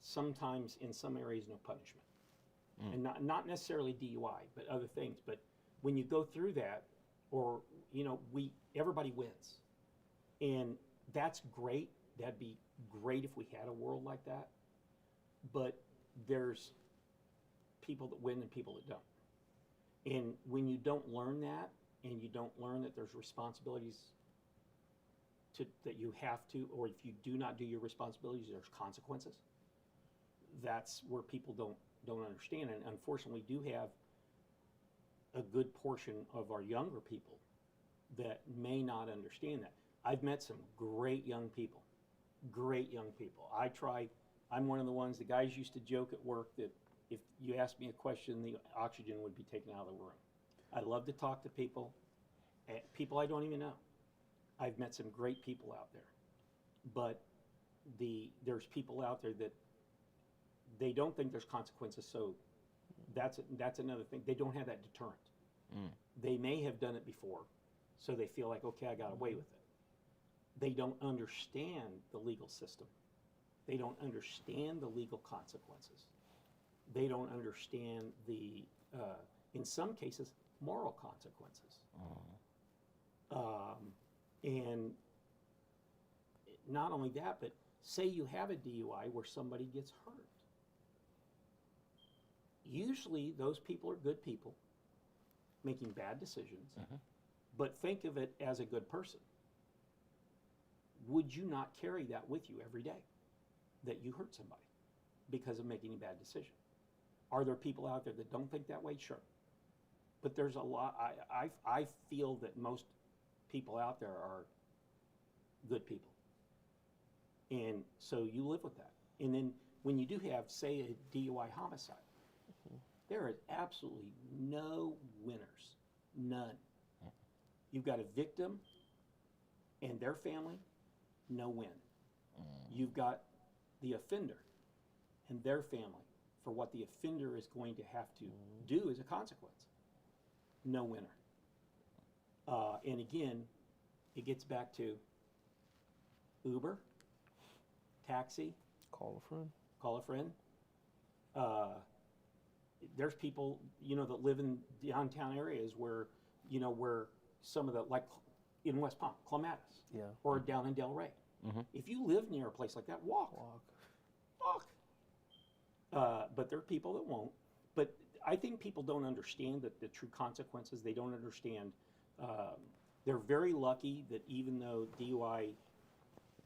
sometimes in some areas no punishment. And not necessarily DUI, but other things. But when you go through that, or everybody wins. And that's great. That'd be great if we had a world like that. But there's people that win and people that don't. And when you don't learn that, and you don't learn that there's responsibilities that you have to, or if you do not do your responsibilities, there's consequences. That's where people don't understand. And unfortunately, we do have a good portion of our younger people that may not understand that. I've met some great young people. I'm one of the ones, the guys used to joke at work that if you asked me a question, the oxygen would be taken out of the room. I love to talk to people I don't even know. I've met some great people out there. But there's people out there that they don't think there's consequences, so that's another thing. They don't have that deterrent. They may have done it before, so they feel like, okay, I got away with it. They don't understand the legal system. They don't understand the legal consequences. They don't understand the, in some cases, moral consequences. And not only that, but say you have a DUI where somebody gets hurt. Usually those people are good people making bad decisions, but think of it as a good person. Would you not carry that with you every day, that you hurt somebody because of making a bad decision? Are there people out there that don't think that way? Sure. But there's a lot, I feel that most people out there are good people. And so you live with that. And then when you do have, say, a DUI homicide, there is absolutely no winners, none. You've got a victim and their family, no win. You've got the offender and their family for what the offender is going to have to do as a consequence, no winner. And again, it gets back to Uber, taxi, call a friend. There's people, that live in downtown areas where, where some of the, like in West Palm, Clematis, or down in Del Rey. If you live near a place like that, walk. But there are people that won't. But I think people don't understand the true consequences. They don't understand. They're very lucky that even though DUI,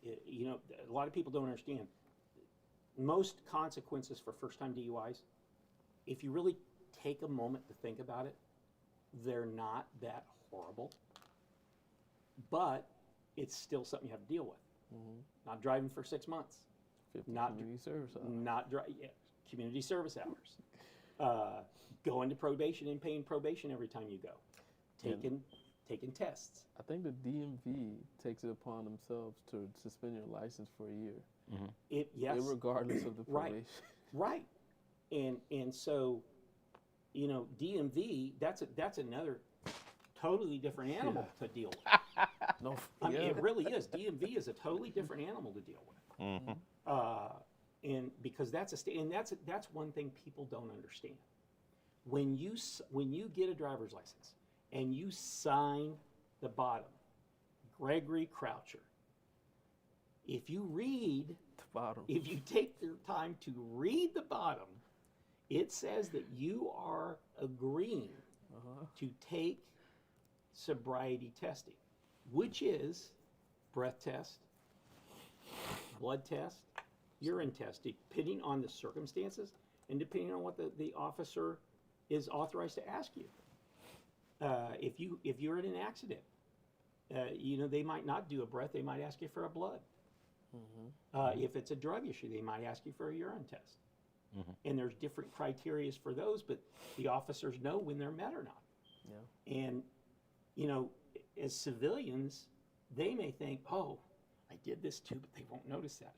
a lot of people don't understand. Most consequences for first-time DUIs, if you really take a moment to think about it, they're not that horrible. But it's still something you have to deal with. Not driving for 6 months. 50 Not community service hours. Community service hours. Going to probation and paying probation every time you go. Taking tests. I think the DMV takes it upon themselves to suspend your license for a year. Yes. Regardless of the probation. Right. And so, you know, DMV, that's another totally different animal to deal with. No, I mean, it really is. DMV is a totally different animal to deal with. And because that's that's one thing people don't understand. When you get a driver's license and you sign the bottom, Gregory Croucher, if you read the bottom, if you take the time to read the bottom, it says that you are agreeing to take sobriety testing, which is breath test, blood test, urine test, depending on the circumstances and depending on what the officer is authorized to ask you. If you're in an accident, you know, they might not do a breath, they might ask you for a blood. If it's a drug issue, they might ask you for a urine test. And there's different criteria for those, but the officers know when they're met or not. Yeah. And, you know, as civilians, they may think, oh, I did this too, but they won't notice that.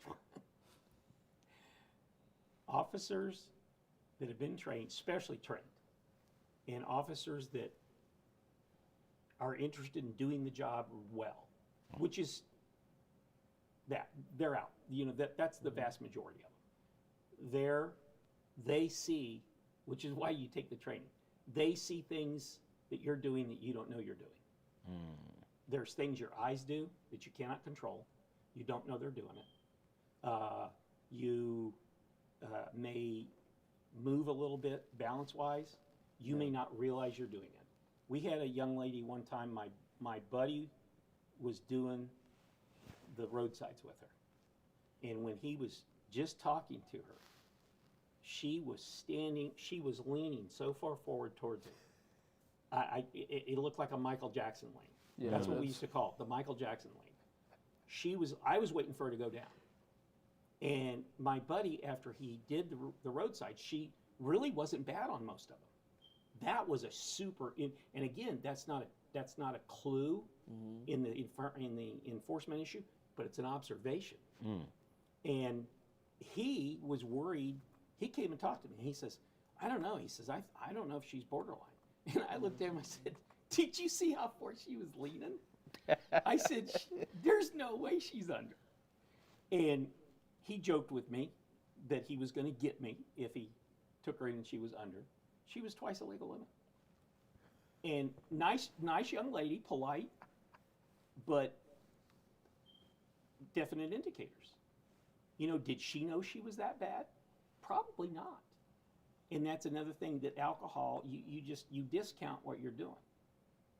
Officers that have been trained, specially trained, and officers that are interested in doing the job well, which is that they're out. You know, that's the vast majority of them. They see, which is why you take the training. They see things that you're doing that you don't know you're doing. There's things your eyes do that you cannot control. You don't know they're doing it. You may move a little bit balance-wise. You may not realize you're doing it. We had a young lady one time, my buddy was doing the roadsides with her. And when he was just talking to her, she was leaning so far forward towards him. It looked like a Michael Jackson lane. Yeah, that's what we used to call it, the Michael Jackson lane. I was waiting for her to go down. And my buddy, after he did the roadside, she really wasn't bad on most of them. That was a super, and again, that's not a clue in the enforcement issue, but it's an observation. And he was worried. He came and talked to me. He says, I don't know. He says, I don't know if she's borderline. And I looked at him, I said, did you see how far she was leaning? I said, there's no way she's under. And he joked with me that he was going to get me if he took her in and she was under. She was twice the legal limit. And nice young lady, polite, but definite indicators. You know, did she know she was that bad? Probably not. And that's another thing that alcohol, you discount what you're doing.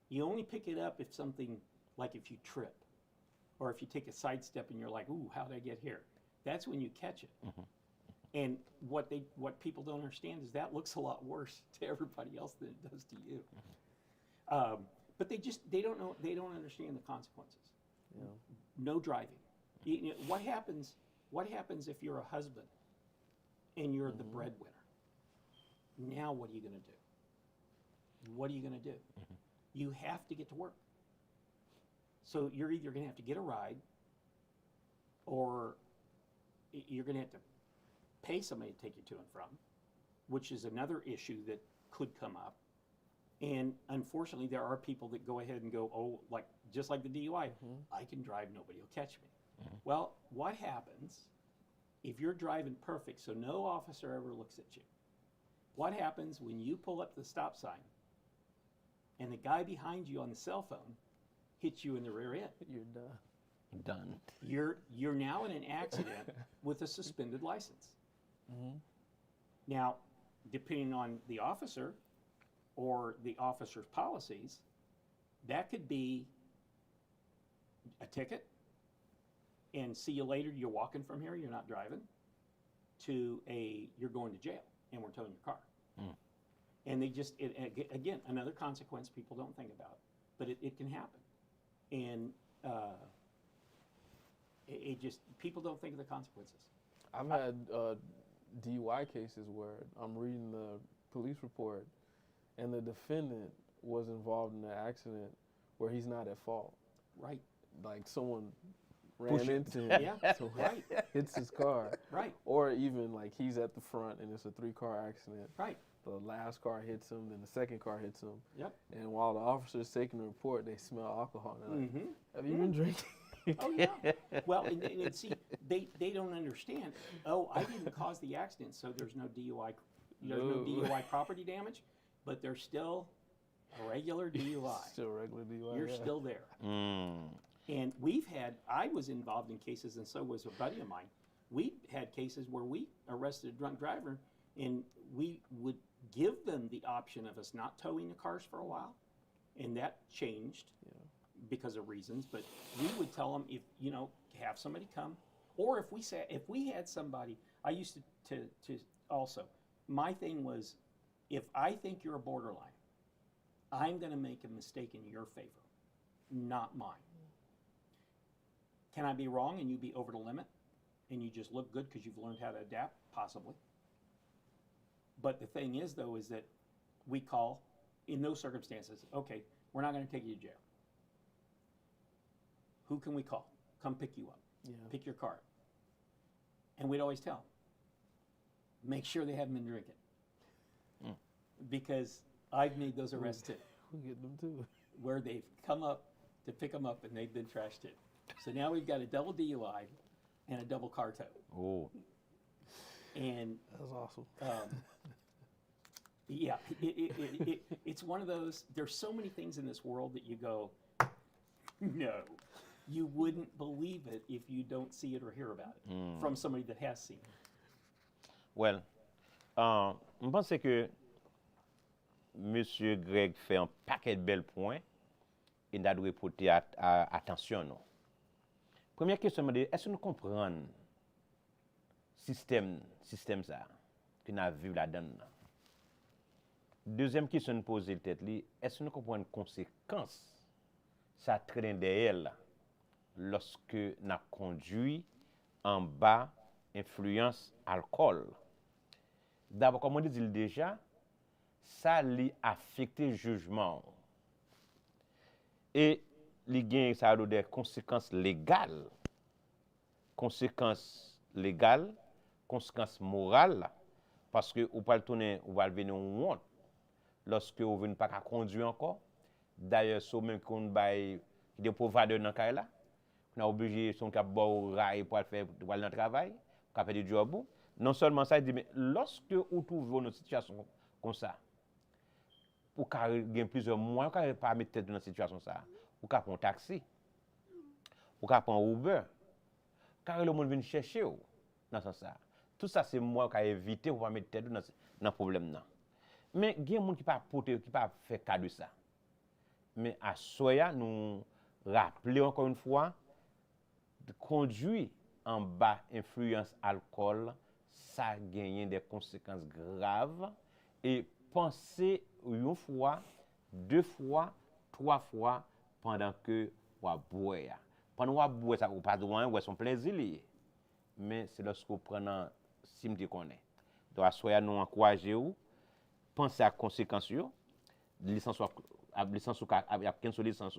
You only pick it up if something, like if you trip, or if you take a sidestep and you're like, ooh, how did I get here? That's when you catch it. And what people don't understand is that looks a lot worse to everybody else than it does to you. But they don't understand the consequences. Yeah. No driving. You know, what happens if you're a husband and you're the breadwinner? Now what are you going to do? What are you going to do? You have to get to work. So you're either going to have to get a ride, or you're going to have to pay somebody to take you to and from, which is another issue that could come up. And unfortunately, there are people that go ahead and go, oh, like just like the DUI, I can drive, nobody will catch me. Well, what happens if you're driving perfect so no officer ever looks at you? What happens when you pull up the stop sign and the guy behind you on the cell phone hits you in the rear end? You're done. You're now in an accident with a suspended license. Now, depending on the officer or the officer's policies, that could be a ticket and see you later, you're walking from here, you're not driving, to you're going to jail and we're towing your car. And they just, again, another consequence people don't think about, but it can happen. And people don't think of the consequences. I've had DUI cases where I'm reading police report, and the defendant was involved in an accident where he's not at fault. Right. Like someone ran into him, Yeah. so Right. hits his car. Right. Or even like he's at the front and it's a 3-car accident. Right. The last car hits him, then the second car hits him. Yep. And while the officer's taking the report, they smell alcohol. And they're like, Mm-hmm. have you been drinking? Oh yeah. Well, and see, they don't understand. Oh, I didn't cause the accident, so there's no DUI. There's no No. DUI property damage, but there's still a regular DUI. Still regular DUI. You're yeah. still there. Mm. And I was involved in cases, and so was a buddy of mine. We had cases where we arrested a drunk driver, and we would give them the option of us not towing the cars for a while, and that changed because of reasons. But we would tell them, if have somebody come, or if we had somebody. I used to also. My thing was, if I think you're a borderline, I'm going to make a mistake in your favor, not mine. Can I be wrong and you be over the limit and you just look good because you've learned how to adapt? Possibly. But the thing is, though, is that we call, in those circumstances, okay, we're not going to take you to jail. Who can we call? Come pick you up. Yeah. Pick your car up. And we'd always tell them, make sure they haven't been drinking. Because I've made those arrests too, We get them too. where they've come up to pick them up and they've been trashed too. So now we've got a double DUI and a double car tow. Oh. And That's awesome. yeah, it's one of those, there's so many things in this world that you go, no, you wouldn't believe it if you don't see it or hear about it from somebody that has seen it. Well, je pense que Monsieur Greg fait un paquet de belles points et nous devons porter attention. Non? Première question, est-ce que nous comprenons le système ça que nous avons vu là-dedans? Deuxième question, nous poser tête, est-ce que nous comprenons les conséquences ça traîne derrière lorsque nous conduit en bas influence alcool? D'abord, comme on dit déjà, ça li affecté le jugement. Et il ça a des conséquences légales, conséquences morales, parce que vous pouvez tourner, vous pouvez venir en honte lorsque vous ne venez pas conduire encore. D'ailleurs, si même qu'on bail des providers dans le là, on a obligé son cap boire rail pour faire pour aller dans le travail, pour faire du job. Non seulement ça, il dit mais lorsque vous trouvez une situation comme ça, pour gagner plusieurs mois, vous ne pas mettre tête dans une situation ça, vous pouvez prendre un taxi, vous pouvez prendre un Uber, car le monde vient chercher vous dans ce sens. Tout ça c'est moi qui éviter pour pas mettre tête dans le problème là. Mais il y a des gens qui pas porter qui pas faire cas de ça. Mais à soya nous rappeler encore une fois de conduire en bas influence alcool, ça gagne des conséquences graves et penser une fois, 2 fois, 3 fois pendant que vous boire. Pendant que vous boire ça vous pas droit ou son plaisir lié. Mais c'est lorsque vous prenez simti connaît. Donc à soya nous encourager ou penser à conséquences yo, licence ou il y a 15 licence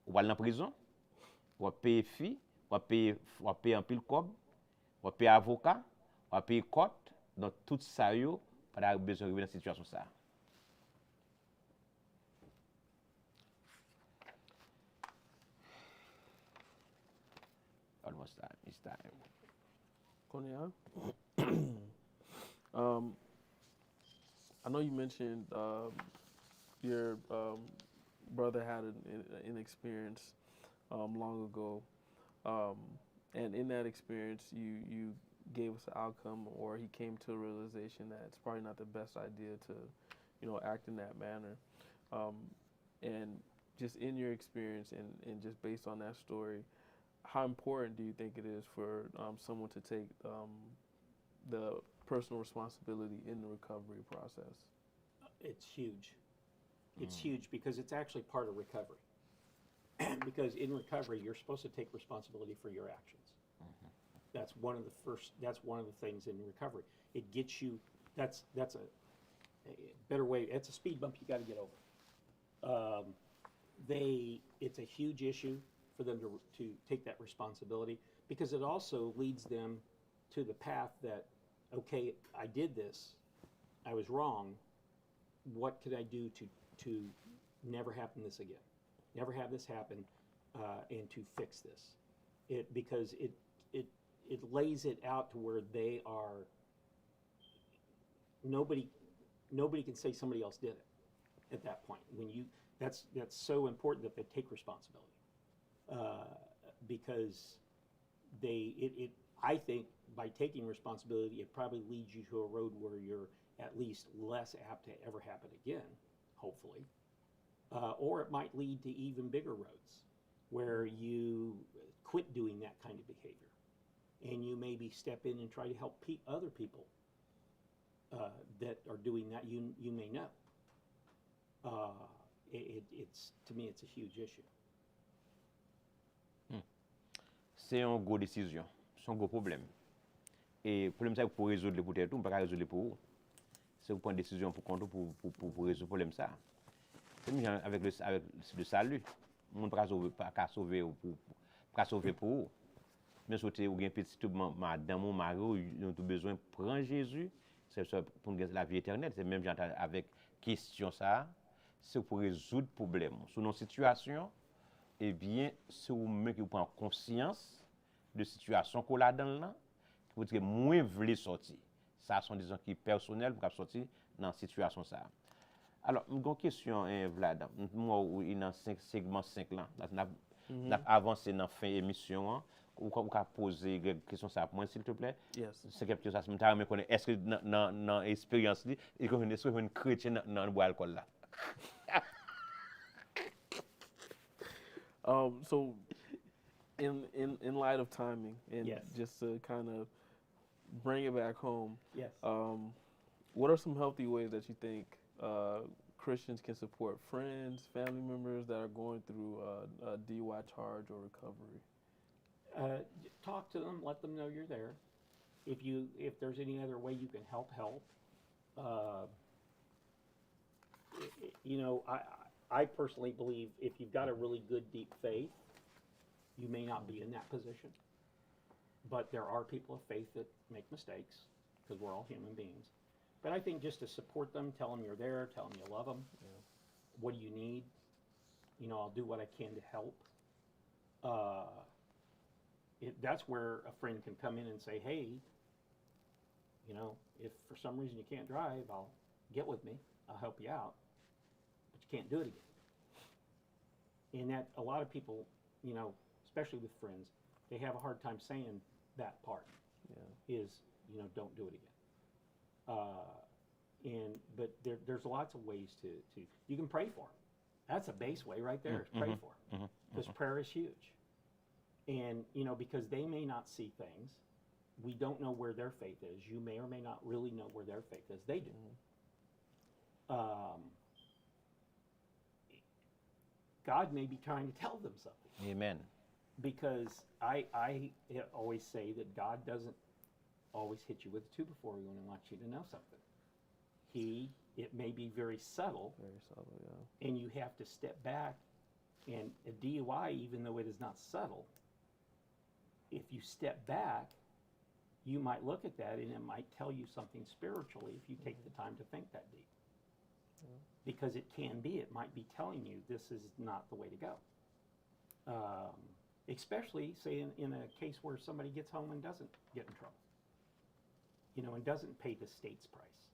ou aller en prison, ou payer fee, ou payer un pile cob, ou payer avocat, ou payer cote, donc tout ça yo pas besoin de dans situation ça. Almost time. It's time. Konya? I know you mentioned your brother had an experience long ago, and in that experience, you gave us an outcome, or he came to a realization that it's probably not the best idea to, act in that manner. And just in your experience and just based on that story, how important do you think it is for someone to take the personal responsibility in the recovery process? It's huge. It's huge because it's actually part of recovery. Because in recovery, you're supposed to take responsibility for your actions. That's one of the things in recovery. It gets you. That's better way, it's a speed bump you got to get over. It's a huge issue for them to take that responsibility, because it also leads them to the path that, okay, I did this, I was wrong, what could I do to never happen this again? Never have this happen, and to fix this. Because it lays it out to where they are, nobody can say somebody else did it at that point. That's so important that they take responsibility, because I think by taking responsibility, it probably leads you to a road where you're at least less apt to ever happen again, hopefully. Or it might lead to even bigger roads where you quit doing that kind of behavior, and you maybe step in and try to help other people that are doing that you may know. To me, it's a huge issue. C'est une grosse décision, c'est un gros problème. Et le problème, c'est que pour résoudre le peut-être, on ne peut pas résoudre pour vous. C'est vous prendre une décision pour résoudre le problème ça. C'est même avec le salut. On ne peut pas sauver pour vous. Mais si vous avez un petit madame ou mari, vous avez besoin de prendre Jésus, c'est pour la vie éternelle. C'est même avec question ça, c'est pour résoudre le problème. Sur nos situations, eh bien, c'est vous-même qui vous prenez conscience de la situation qu'on a dans là, que vous êtes moins voulu sortir. Ça sont des gens qui sont personnels pour sortir dans la situation ça. Alors, une question, Vlad. Moi, dans segment 5 là, on a avancé dans la fin de l'émission. Ou pouvez poser une question ça pour moi, s'il te plaît? Yes. C'est quelque chose que je me connais. Est-ce que dans l'expérience, il y a un chrétien dans le bois alcool là? So, in light of timing, and Yes. just to kind of bring it back home, Yes. what are some healthy ways that you think Christians can support friends, family members that are going through a DUI charge or recovery? Talk to them, let them know you're there. If there's any other way you can help. I personally believe if you've got a really good, deep faith, you may not be in that position. But there are people of faith that make mistakes, because we're all human beings. But I think just to support them, tell them you're there, tell them you love them. Yeah. What do you need? I'll do what I can to help. That's where a friend can come in and say, hey, if for some reason you can't drive, I'll get with me, I'll help you out, but you can't do it again. And that a lot of people, especially with friends, they have a hard time saying that part. Yeah. Is, don't do it again. But there's lots of ways to you can pray for them. That's a base way right there, is pray for them. Because prayer is huge. And, because they may not see things, we don't know where their faith is. You may or may not really know where their faith is. They do. God may be trying to tell them something. Amen. Because I always say that God doesn't always hit you with a 2 before he wants you to know something. It may be very subtle. Very subtle, yeah. And you have to step back. And a DUI, even though it is not subtle, if you step back, you might look at that and it might tell you something spiritually if you take the time to think that deep. Yeah. Because it can be, it might be telling you this is not the way to go. Especially, say, in a case where somebody gets home and doesn't get in trouble, and doesn't pay the state's price.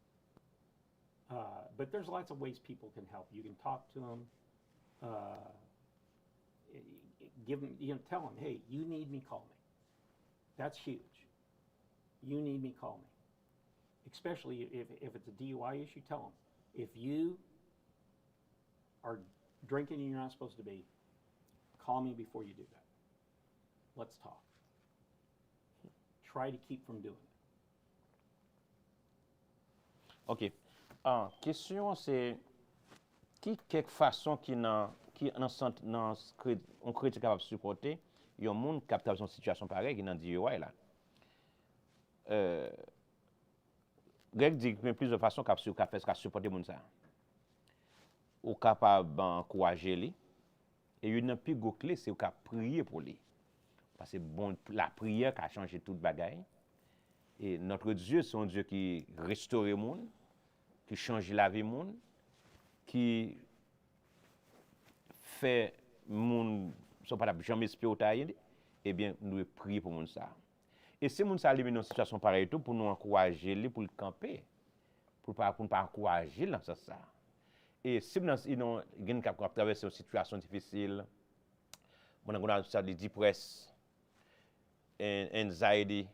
But there's lots of ways people can help. You can talk to them, give them, tell them, hey, you need me, call me. That's huge. You need me, call me. Especially if it's a DUI issue, tell them. If you are drinking and you're not supposed to be, call me before you do that. Let's talk. Try to keep from doing it. OK. Question c'est quelque façon qui on critique capable de supporter un monde qui a une situation pareille qui dans DUI là. Greg dit qu'il y a plusieurs façons qu'a faire qu'a supporter moun ça. Ou capable encourager lui et une plus gros clé c'est ou qu'a prier pour lui. Parce que bon la prière qui a changé toute bagaille. Et notre Dieu c'est un Dieu qui restaure le monde, qui change la vie monde, qui fait monde sont pas jamais espérer eh bien nous prier pour monde ça. Et si moun sa li dans une situation pareille tout pour nous encourager lui pour le camper. Pour ne pas encourager dans ça. Et si nous avons traversé une situation difficile, on a ça de depression, anxiety,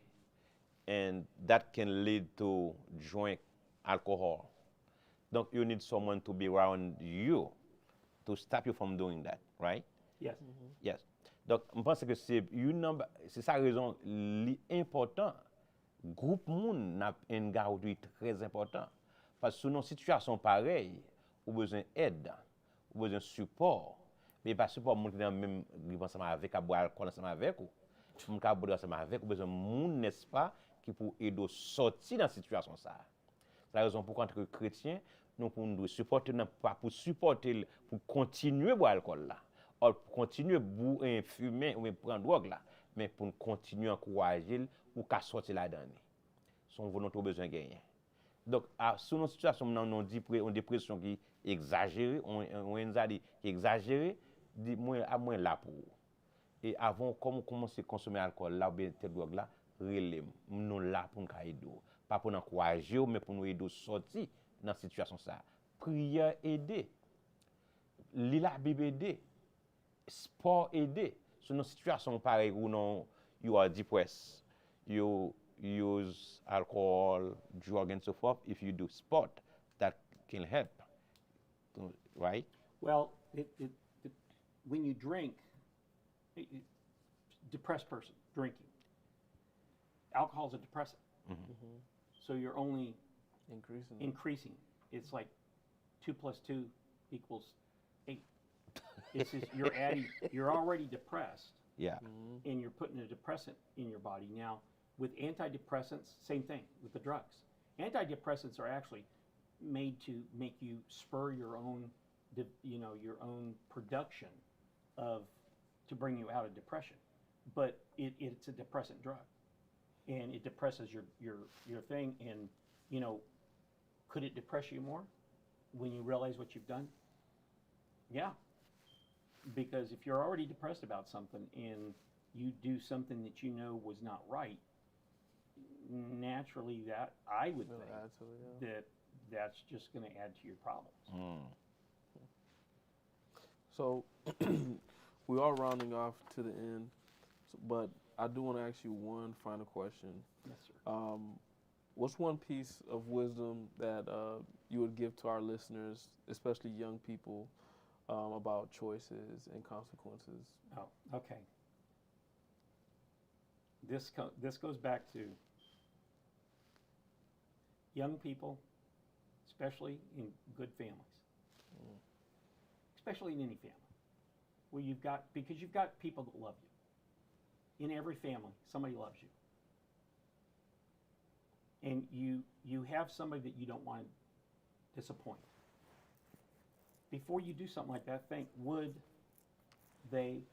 and that can lead to drink alcohol. Donc you need someone to be around you to stop you from doing that, right? Yes. Yes. Donc je pense que c'est sa raison important. Groupe moun n'a un garde très important. Parce que sous une situation pareille, ou besoin d'aide, ou besoin de support, mais pas support moun qui dans même ensemble avec à boire alcool ensemble avec ou moun ka boire ensemble avec ou besoin moun n'est-ce pas qui pour aider sortir dans situation ça. C'est la raison pourquoi en tant que chrétien, nous pour nous supporter pas pour supporter pour continuer boire alcool là, ou pour continuer boire fumer ou prendre drogue là, mais pour continuer encourager ou qu'à sortir là-dedans. Son volonté besoin gagner. Donc, sous une situation on dépression qui est exagérée, on anxiety qui est exagérée, à moins là pour. Et avant, comme on commence à consommer l'alcool, là, ou bien telle drogue là, relève, nous là pour nous aider. Pas pour nous encourager, mais pour nous aider à sortir dans cette situation ça. Prière aider. Lire la Bible aider. Sport aider. Sur une situation pareille où non, you are depressed, you use alcohol, drug, and so forth. If you do sport, that can help, right? Well, when you drink, depressed person drinking, alcohol is a depressant. So you're only increasing. It's like 2 + 2 = 8. It's just, you're already depressed. Yeah. And you're putting a depressant in your body. Now, with antidepressants, same thing with the drugs. Antidepressants are actually made to make you spur your own, your own production to bring you out of depression. But it's a depressant drug, and it depresses your thing. And could it depress you more when you realize what you've done? Yeah, because if you're already depressed about something and you do something that you know was not right, naturally that I would think that's just going to add to your problems. So we are rounding off to the end, but I do want to ask you one final question. Yes, sir. What's one piece of wisdom that you would give to our listeners, especially young people, about choices and consequences? Oh, okay. This goes back to young people, especially in good families, especially in any family, where you've got people that love you. In every family, somebody loves you. And you have somebody that you don't want to disappoint. Before you do something like that, think, would they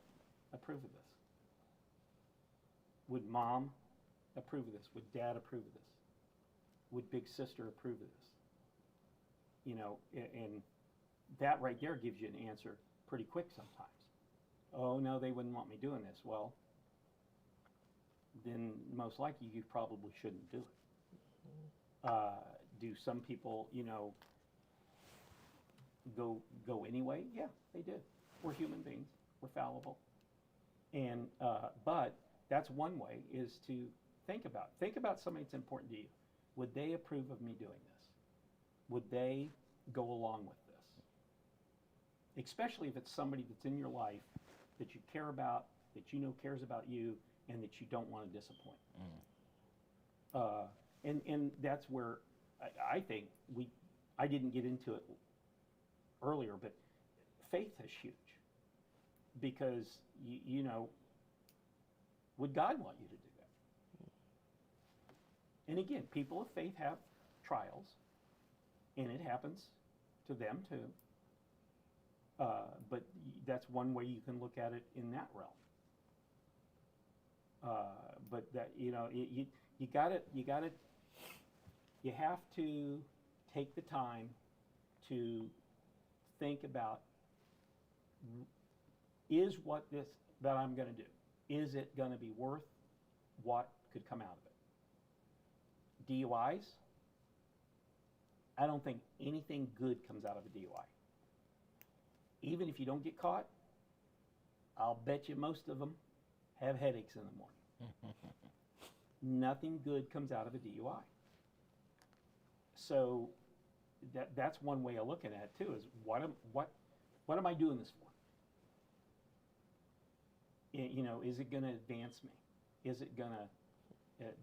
approve of this? Would mom approve of this? Would dad approve of this? Would big sister approve of this? And that right there gives you an answer pretty quick sometimes. Oh, no, they wouldn't want me doing this. Well, then most likely you probably shouldn't do it. Do some people, go anyway? Yeah, they did. We're human beings. We're fallible. And but that's one way, is to think about somebody that's important to you. Would they approve of me doing this? Would they go along with this? Especially if it's somebody that's in your life that you care about, that you know cares about you, and that you don't want to disappoint. And that's where I think I didn't get into it earlier, but faith is huge. Because, would God want you to do that? And again, people of faith have trials, and it happens to them too. But that's one way you can look at it in that realm. But that, you have to take the time to think about, is what this that I'm going to do, is it going to be worth what could come out of it? DUIs, I don't think anything good comes out of a DUI. Even if you don't get caught, I'll bet you most of them have headaches in the morning. Nothing good comes out of a DUI. So that's one way of looking at it too, is what am I doing this for? Is it going to advance me? Is it going to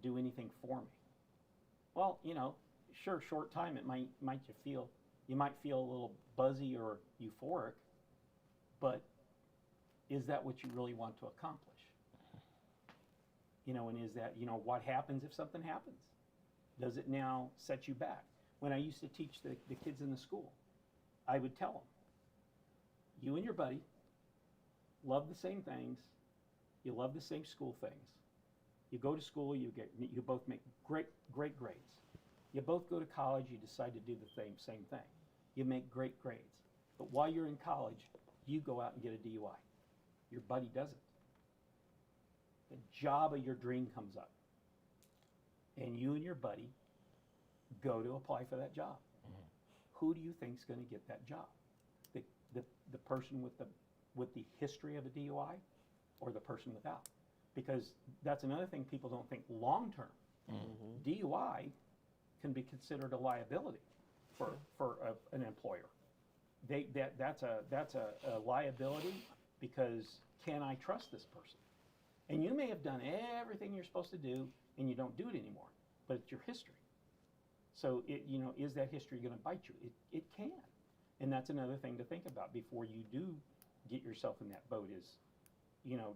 do anything for me? Well, sure, short time it might you might feel a little buzzy or euphoric, but is that what you really want to accomplish? And is that, what happens if something happens? Does it now set you back? When I used to teach the kids in the school, I would tell them, you and your buddy love the same things, you love the same school things. You go to school, you both make great grades. You both go to college, you decide to do the same thing. You make great grades. But while you're in college, you go out and get a DUI. Your buddy doesn't. The job of your dream comes up. And you and your buddy go to apply for that job. Mm-hmm. Who do you think is going to get that job? The person with the history of a DUI, or the person without? Because that's another thing people don't think long term. Mm-hmm. DUI can be considered a liability for an employer. That's a liability, because can I trust this person? And you may have done everything you're supposed to do and you don't do it anymore, but it's your history. So is that history going to bite you? It can. And that's another thing to think about before you do get yourself in that boat is,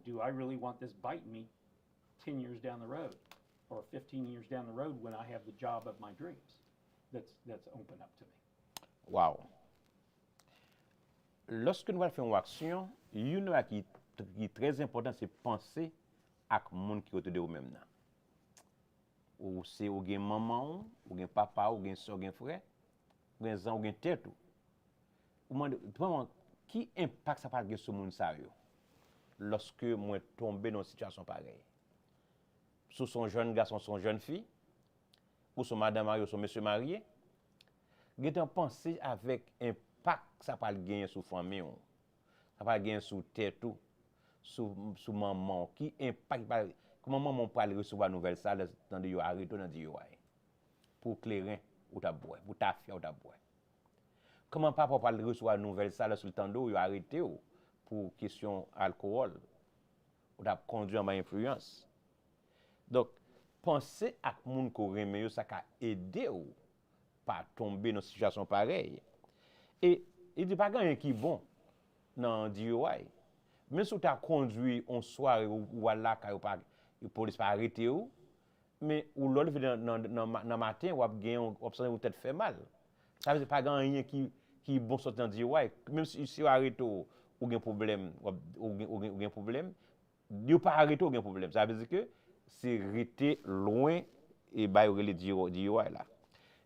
do I really want this biting me 10 years down the road or 15 years down the road when I have the job of my dreams that's open up to me? Wow. Lorsque nous allons faire une action, une qui est très important, c'est penser à monde qui est autour de vous-même. Ou c'est ou gen maman, ou gen papa, ou gen soeur, ou gen frère, ou gen zan, ou gen tête. Ou mande, qui impact ça va avoir sur monde ça yo? Lorsque moi tomber dans une situation pareille. Sous son jeune garçon, son jeune fille, ou son madame mariée, ou son monsieur marié, vous penser avec impact ça va gagner sur famille, ça va gagner sur tête, sur maman, qui impact comment maman peut aller recevoir nouvelle ça dans de yo arrêté dans DUI pour clairin ou ta boire, pour ta fille ou ta boire. Comment papa peut aller recevoir nouvelle ça sur le temps d'eau yo arrêté pour question alcool ou ta conduit en influence. Donc pensez à moun ko reme yo, ça ka aider ou pas tomber dans une situation pareille. Et il dit pas rien qui bon dans DUI. Même si tu as conduit en soirée ou à la la police pas arrêté ou, mais ou l'autre dans matin ou a gagné observé ou tête fait mal. Ça veut dire pas rien qui bon sorti dans DUI. Même si vous arrêté ou un problème ou un problème, Dieu pas arrêté ou un problème. Ça veut dire que c'est rester loin et bah les DUI là.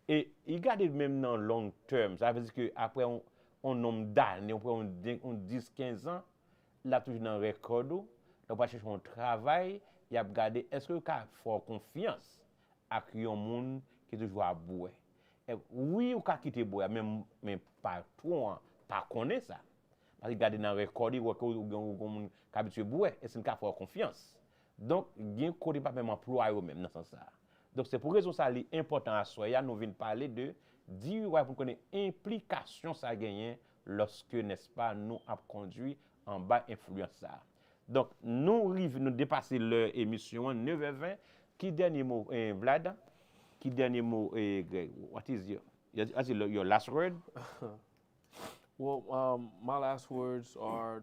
Et il garde même dans long terme. Ça veut dire que après on nombre d'années, après on 10-15 ans, là toujours dans record, on va chercher un travail, il a regarder est-ce que vous avez fort confiance à un monde qui est toujours à boire. Oui, vous pouvez quitter boire, mais pas trop, pas connaître ça. Parce que regarder dans record, vous avez habitué à boire, et c'est une fort confiance. Donc, il y a un côté pas même emploi même dans ce sens. Donc, c'est pour raison ça est important à soi. Nous venons parler de DUI pour connaître implication ça gagne lorsque, n'est-ce pas, nous avons conduit en bas influence ça. Donc, nous dépasser leur émission 9h20. Qui dernier mot, Vlad? Qui dernier mot, Greg? What is your last word? Well, my last words are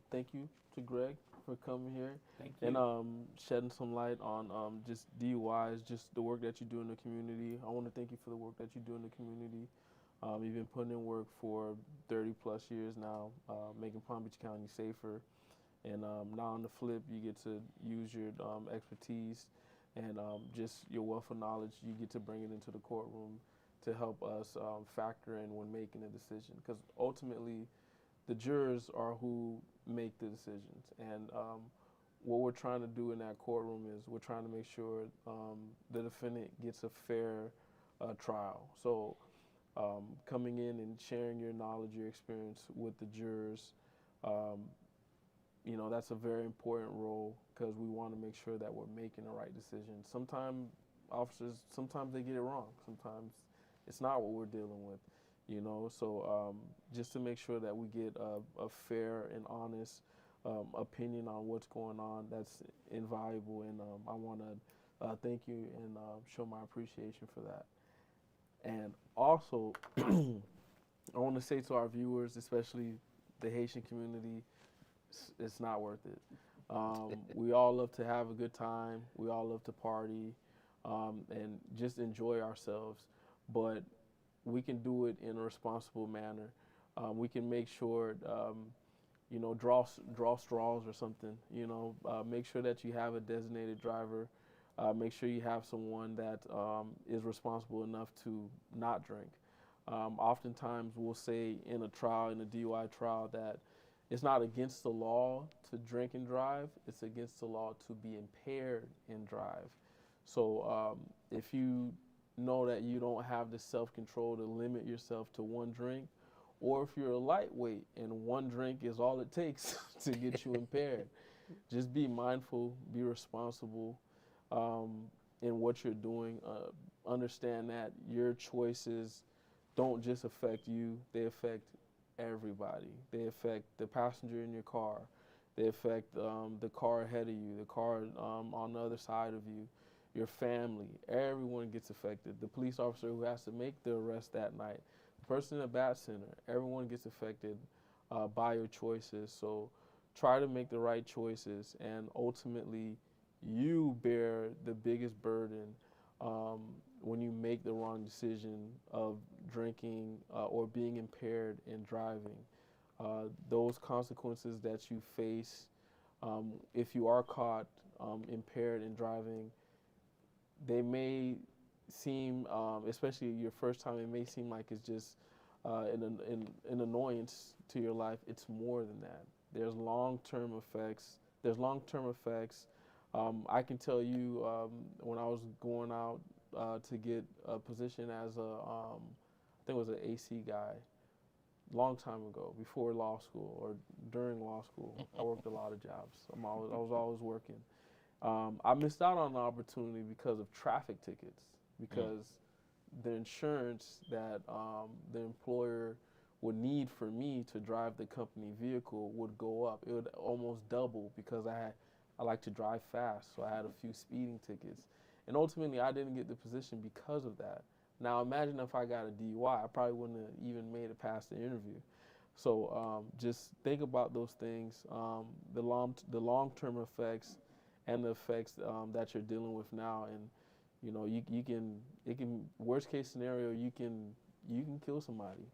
thank you to Greg for coming here Thank you. and shedding some light on just DUIs, just the work that you do in the community. I want to thank you for the work that you do in the community. You've been putting in work for 30 plus years now, making Palm Beach County safer. And now on the flip, you get to use your expertise and just your wealth of knowledge. You get to bring it into the courtroom to help us factor in when making a decision. Because ultimately, the jurors are who make the decisions. And what we're trying to do in that courtroom is we're trying to make sure the defendant gets a fair trial. So coming in and sharing your knowledge, your experience with the jurors, you know, that's a very important role because we want to make sure that we're making the right decision. Sometimes officers, sometimes they get it wrong. Sometimes it's not what we're dealing with, you know. So just to make sure that we get a fair and honest opinion on what's going on, that's invaluable. And I want to thank you and show my appreciation for that. And also, I want to say to our viewers, especially the Haitian community, it's not worth it. We all love to have a good time. We all love to party and just enjoy ourselves. But we can do it in a responsible manner. We can make sure, you know, draw straws or something. You know, make sure that you have a designated driver. Make sure you have someone that is responsible enough to not drink. Oftentimes we'll say in a trial, in a DUI trial, that it's not against the law to drink and drive, it's against the law to be impaired and drive. So if you know that you don't have the self-control to limit yourself to one drink, or if you're a lightweight and one drink is all it takes to get you impaired, just be mindful, be responsible in what you're doing. Understand that your choices don't just affect you, they affect everybody. They affect the passenger in your car. They affect the car ahead of you, the car on the other side of you, your family. Everyone gets affected. The police officer who has to make the arrest that night, the person in the bat center, everyone gets affected by your choices. So try to make the right choices, and ultimately you bear the biggest burden when you make the wrong decision of drinking or being impaired in driving. Those consequences that you face if you are caught impaired in driving, they may seem, especially your first time, it may seem like it's just an annoyance to your life. It's more than that. There's long-term effects. I can tell you when I was going out to get a position as I think it was an AC guy, long time ago, before law school or during law school. I worked a lot of jobs. I was always working. I missed out on the opportunity because of traffic tickets, because the insurance that the employer would need for me to drive the company vehicle would go up. It would almost double because I like to drive fast, so I had a few speeding tickets. And ultimately, I didn't get the position because of that. Now, imagine if I got a DUI, I probably wouldn't have even made it past the interview. So just think about those things, the long-term effects and the effects that you're dealing with now. And, you know, it can, worst case scenario, you can kill somebody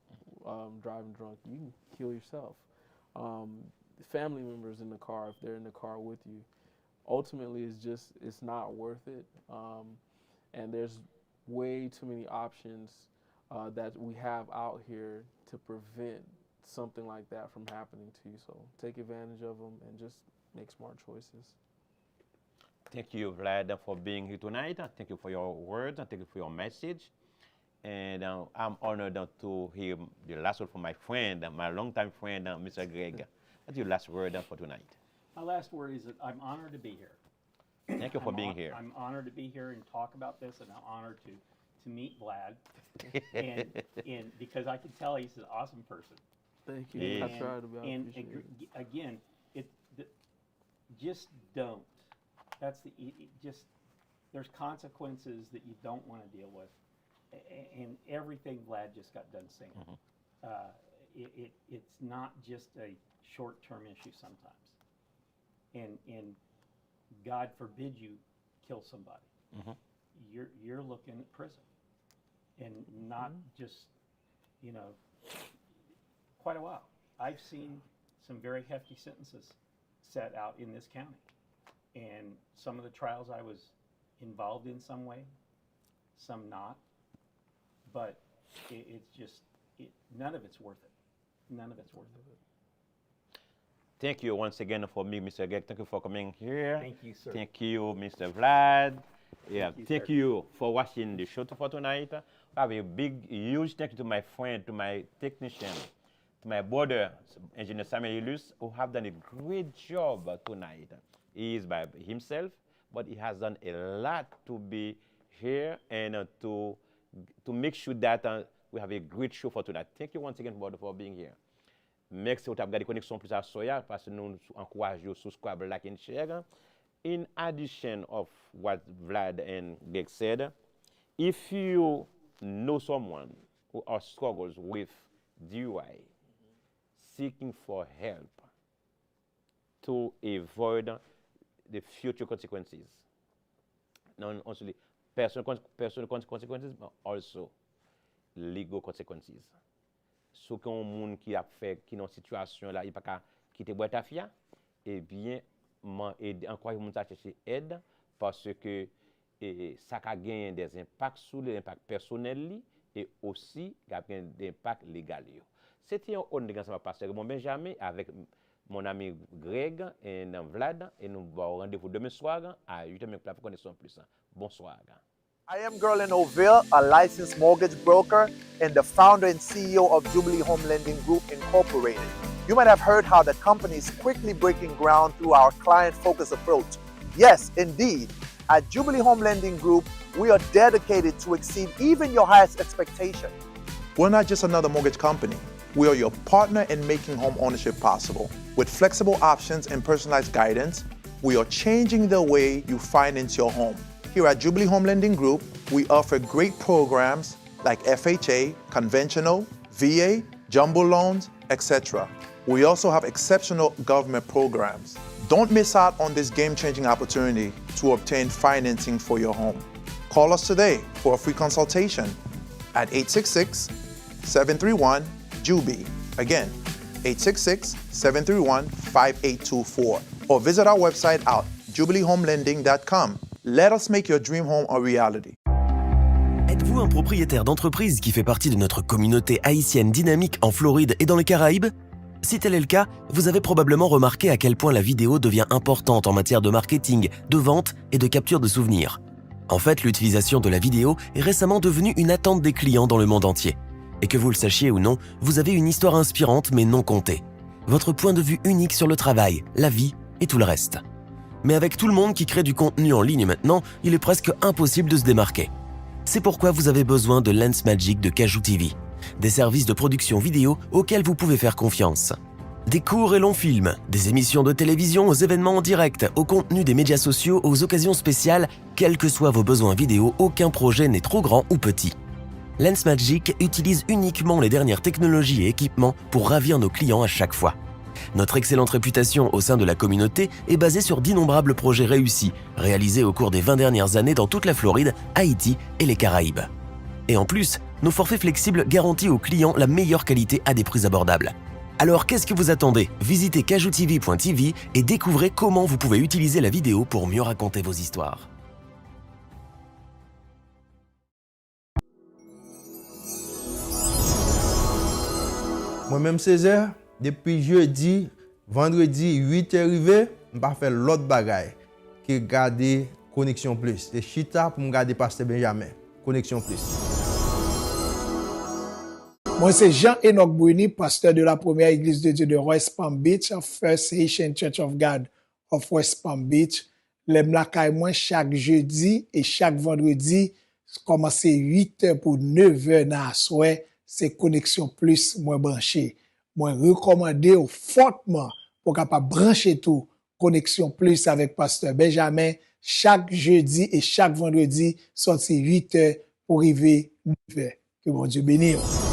driving drunk. You can kill yourself. Family members in the car, if they're in the car with you. Ultimately, it's not worth it. And there's way too many options that we have out here to prevent something like that from happening to you. So take advantage of them and just make smart choices. Thank you, Vlad, for being here tonight. Thank you for your words and thank you for your message. And I'm honored to hear the last word from my friend, my longtime friend, Mr. Greg. What's your last word for tonight? My last word is that I'm honored to be here. Thank you for being here. I'm honored to be here and talk about this, and I'm honored to meet Vlad, and because I can tell he's an awesome person. Thank you. Yeah. I tried to be. And again, just don't. That's there's consequences that you don't want to deal with, and everything Vlad just got done saying. It's not just a short-term issue sometimes. and God forbid you kill somebody, you're looking at prison, and not just, you know, quite a while. I've seen some very hefty sentences set out in this county, and some of the trials I was involved in some way, some not, but it's just, none of it's worth it. None of it's worth it. Thank you once again for me, Mr. Greg. Thank you for coming here. Thank you, sir. Thank you, Mr. Vlad. Yeah, Thank thank you, you for watching the show for tonight. I have a big, huge thank you to my friend, to my technician, to my brother, Engineer Samuel Ulysse, who have done a great job tonight. He is by himself, but he has done a lot to be here and to make sure that we have a great show for tonight. Thank you once again, brother, for being here. Merci pour avoir regardé Connexion Plus à Soya parce que nous encourageons subscribe, like and share. In addition of what Vlad and Greg said, if you know someone who struggles with DUI, seeking for help to avoid the future consequences, not only personal consequences, but also legal consequences. Ceux qui ont un monde qui a fait, qui dans une situation là, il pas qu'à quitter boîte à fia, eh bien, encourage monde à chercher aide parce que ça a gagné des impacts sur l'impact personnel et aussi des impacts légaux. C'était un honneur ensemble pasteur mon Benjamin avec mon ami Greg et Vlad et nous avons rendez-vous demain soir à 8h pour Connexion Plus. Bonsoir. I am Gerlin Oville, a licensed mortgage broker and the founder and CEO of Jubilee Home Lending Group Incorporated. You might have heard how the company is quickly breaking ground through our client-focused approach. Yes, indeed. At Jubilee Home Lending Group, we are dedicated to exceed even your highest expectation. We're not just another mortgage company. We are your partner in making home ownership possible. With flexible options and personalized guidance, we are changing the way you finance your home. Here at Jubilee Home Lending Group, we offer great programs like FHA, conventional, VA, jumbo loans, etc. We also have exceptional government programs. Don't miss out on this game-changing opportunity to obtain financing for your home. Call us today for a free consultation at 866-731-JUBIE. Again, 866-731-5824. Or visit our website at jubileehomelending.com. Let us make your dream home a reality. Êtes-vous un propriétaire d'entreprise qui fait partie de notre communauté haïtienne dynamique en Floride et dans les Caraïbes? Si tel est le cas, vous avez probablement remarqué à quel point la vidéo devient importante en matière de marketing, de vente et de capture de souvenirs. En fait, l'utilisation de la vidéo est récemment devenue une attente des clients dans le monde entier. Et que vous le sachiez ou non, vous avez une histoire inspirante mais non contée. Votre point de vue unique sur le travail, la vie et tout le reste. Mais avec tout le monde qui crée du contenu en ligne maintenant, il est presque impossible de se démarquer. C'est pourquoi vous avez besoin de Lensmagic de KajouTV, des services de production vidéo auxquels vous pouvez faire confiance. Des courts et longs films, des émissions de télévision aux événements en direct, au contenu des médias sociaux, aux occasions spéciales, quels que soient vos besoins vidéo, aucun projet n'est trop grand ou petit. Lensmagic utilise uniquement les dernières technologies et équipements pour ravir nos clients à chaque fois. Notre excellente réputation au sein de la communauté est basée sur d'innombrables projets réussis, réalisés au cours des 20 dernières années dans toute la Floride, Haïti et les Caraïbes. Et en plus, nos forfaits flexibles garantissent aux clients la meilleure qualité à des prix abordables. Alors qu'est-ce que vous attendez? Visitez KajouTV.tv et découvrez comment vous pouvez utiliser la vidéo pour mieux raconter vos histoires. Moi-même 16h, depuis jeudi, vendredi 8h arrivé, je vais faire l'autre bagaille que garder Connexion Plus. C'est chita pour me garder Pasteur Benjamin. Connexion Plus. Moi, c'est Jean-Enoch Bruni, pasteur de la première église de Dieu de West Palm Beach, First Haitian Church of God of West Palm Beach. L'aime la caille moi chaque jeudi et chaque vendredi, commencer 8h pour 9h dans la soirée, c'est Connexion Plus, moi branché. Moi recommander fortement pour capable brancher tout Connexion Plus avec pasteur Benjamin chaque jeudi et chaque vendredi, sorti 8h pour arriver 9h. Que bon Dieu bénisse.